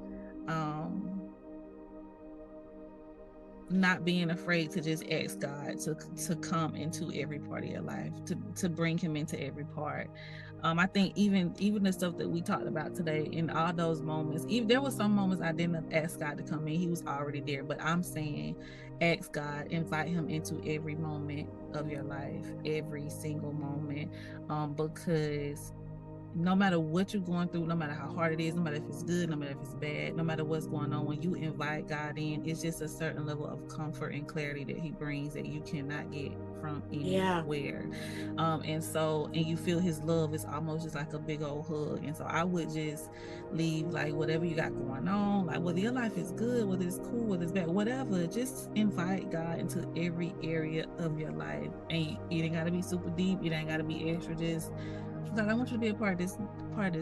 not being afraid to just ask God to come into every part of your life, to bring him into every part. I think even the stuff that we talked about today, in all those moments, even there were some moments I didn't ask God to come in. He was already there. But I'm saying, ask God, invite him into every moment of your life, every single moment, because no matter what you're going through, no matter how hard it is, no matter if it's good, no matter if it's bad, no matter what's going on, when you invite God in, it's just a certain level of comfort and clarity that he brings that you cannot get from anywhere. And you feel his love is almost just like a big old hug. And so I would just leave, like, whatever you got going on, like whether your life is good, whether it's cool, whether it's bad, whatever, just invite God into every area of your life. And it ain't gotta be super deep, it ain't gotta be extra. Just, God, I want you to be a part of this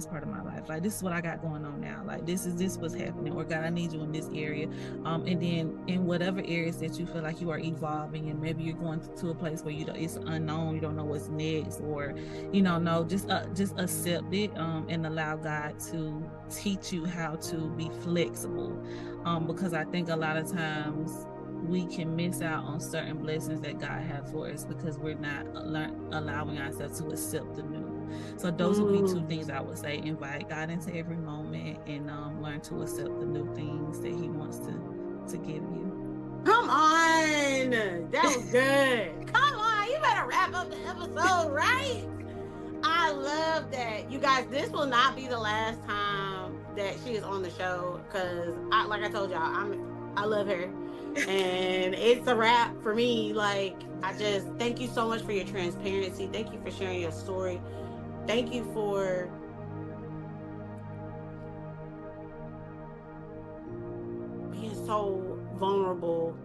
part of my life. Like, this is what I got going on now. Like, this what's happening. Or, God, I need you in this area. And then in whatever areas that you feel like you are evolving, and maybe you're going to a place where it's unknown, you don't know what's next, or no, just accept it, and allow God to teach you how to be flexible. Because I think a lot of times we can miss out on certain blessings that God has for us because we're not allowing ourselves to accept the new. So those would be two things I would say: invite God into every moment, and learn to accept the new things that he wants to give you. Come on, that was good. Come on, you better wrap up the episode, right? I love that. You guys, this will not be the last time that she is on the show, because like I told y'all, I love her. And it's a wrap for me. Like, I just thank you so much for your transparency. Thank you for sharing your story. Thank you for being so vulnerable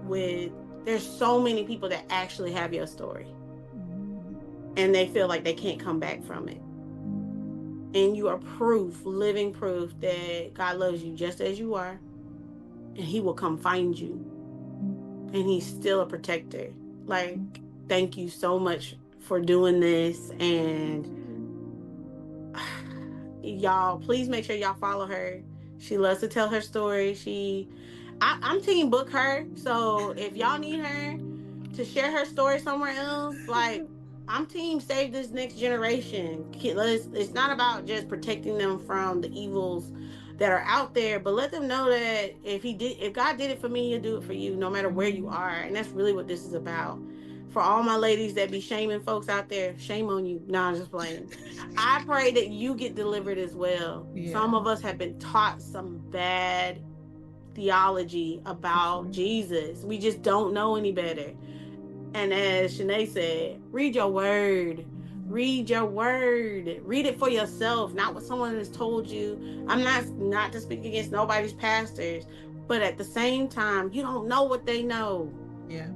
with, there's so many people that actually have your story and they feel like they can't come back from it. And you are proof, living proof, that God loves you just as you are, and he will come find you, and he's still a protector. Like, thank you so much for doing this. And y'all, please make sure y'all follow her. She loves to tell her story. I'm team book her. So if y'all need her to share her story somewhere else, like, I'm team save this next generation. It's not about just protecting them from the evils that are out there, but let them know that if God did it for me, he'll do it for you, no matter where you are. And that's really what this is about. For all my ladies that be shaming folks out there, shame on you. Nah, I'm just playing. I pray that you get delivered as well. Yeah. Some of us have been taught some bad theology about Jesus. We just don't know any better. And as Shanae said, read your word. Read your word. Read it for yourself, not what someone has told you. I'm not to speak against nobody's pastors, but at the same time, you don't know what they know. Yeah.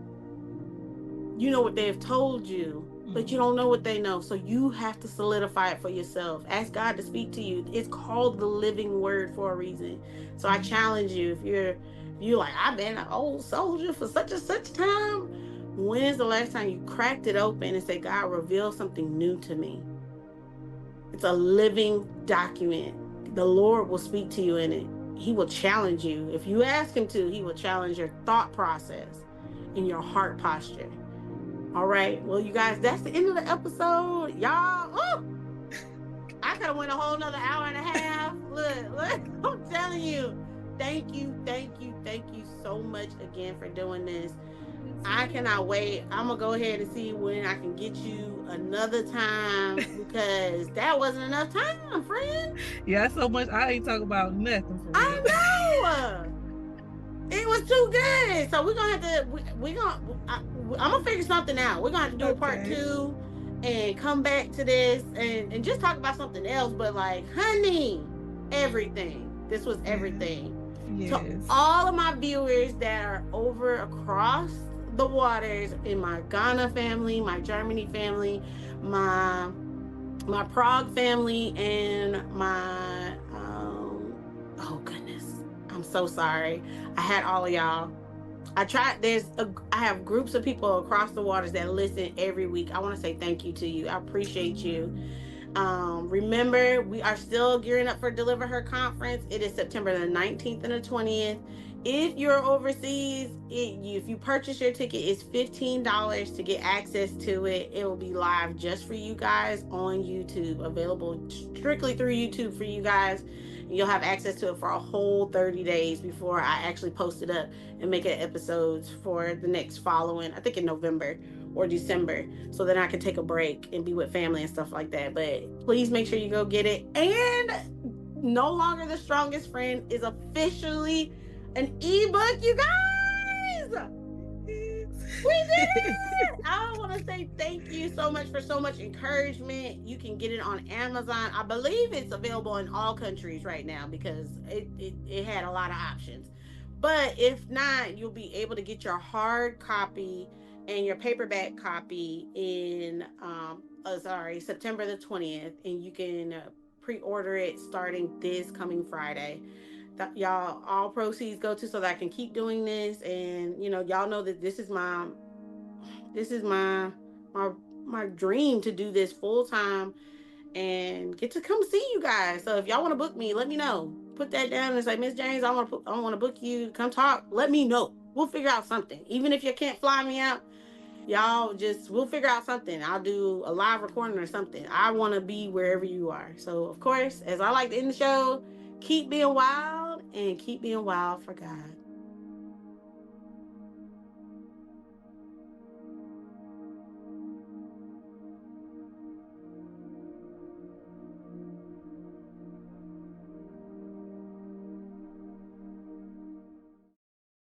You know what they have told you, but you don't know what they know. So you have to solidify it for yourself. Ask God to speak to you. It's called the living word for a reason. So I challenge you, if you like, I've been an old soldier for such and such time. When's the last time you cracked it open and said, God, reveal something new to me? It's a living document. The Lord will speak to you in it. He will challenge you. If you ask him to, he will challenge your thought process and your heart posture. All right. Well, you guys, that's the end of the episode. Y'all, oh, I could have went a whole nother hour and a half. Look, I'm telling you. Thank you so much again for doing this. I cannot wait. I'm gonna go ahead and see when I can get you another time because that wasn't enough time, friend. Yeah, so much I ain't talking about nothing for real. I know. It was too good. So we're gonna have to. I'm gonna figure something out. We're gonna have to do a part 2 and come back to this and just talk about something else. But like, honey, everything. This was everything. Yes. To all of my viewers that are over across the waters in my Ghana family, my Germany family, my Prague family, and my oh goodness, I'm so sorry. I had all of y'all. I have groups of people across the waters that listen every week. I want to say thank you to you. I appreciate you. Remember, we are still gearing up for Deliver Her conference. It is September the 19th and the 20th. If you're overseas, if you purchase your ticket, it's $15 to get access to it. It will be live just for you guys on YouTube, available strictly through YouTube for you guys. You'll have access to it for a whole 30 days before I actually post it up and make it episodes for the next following, I think in November or December, so that I can take a break and be with family and stuff like that. But please make sure you go get it. And No Longer the Strongest Friend is officially an ebook, you guys. We did it! I want to say thank you so much for so much encouragement. You can get it on Amazon. I believe it's available in all countries right now because it had a lot of options. But if not, you'll be able to get your hard copy and your paperback copy in September the 20th, and you can pre-order it starting this coming Friday. Y'all, all proceeds go to so that I can keep doing this, and y'all know that this is my dream to do this full time and get to come see you guys. So if y'all want to book me, let me know. Put that down and say, Miss James, I want to book you. Come talk. Let me know. We'll figure out something. Even if you can't fly me out, we'll figure out something. I'll do a live recording or something. I want to be wherever you are. So of course, as I like to end the show, keep being wild and keep being wild for God.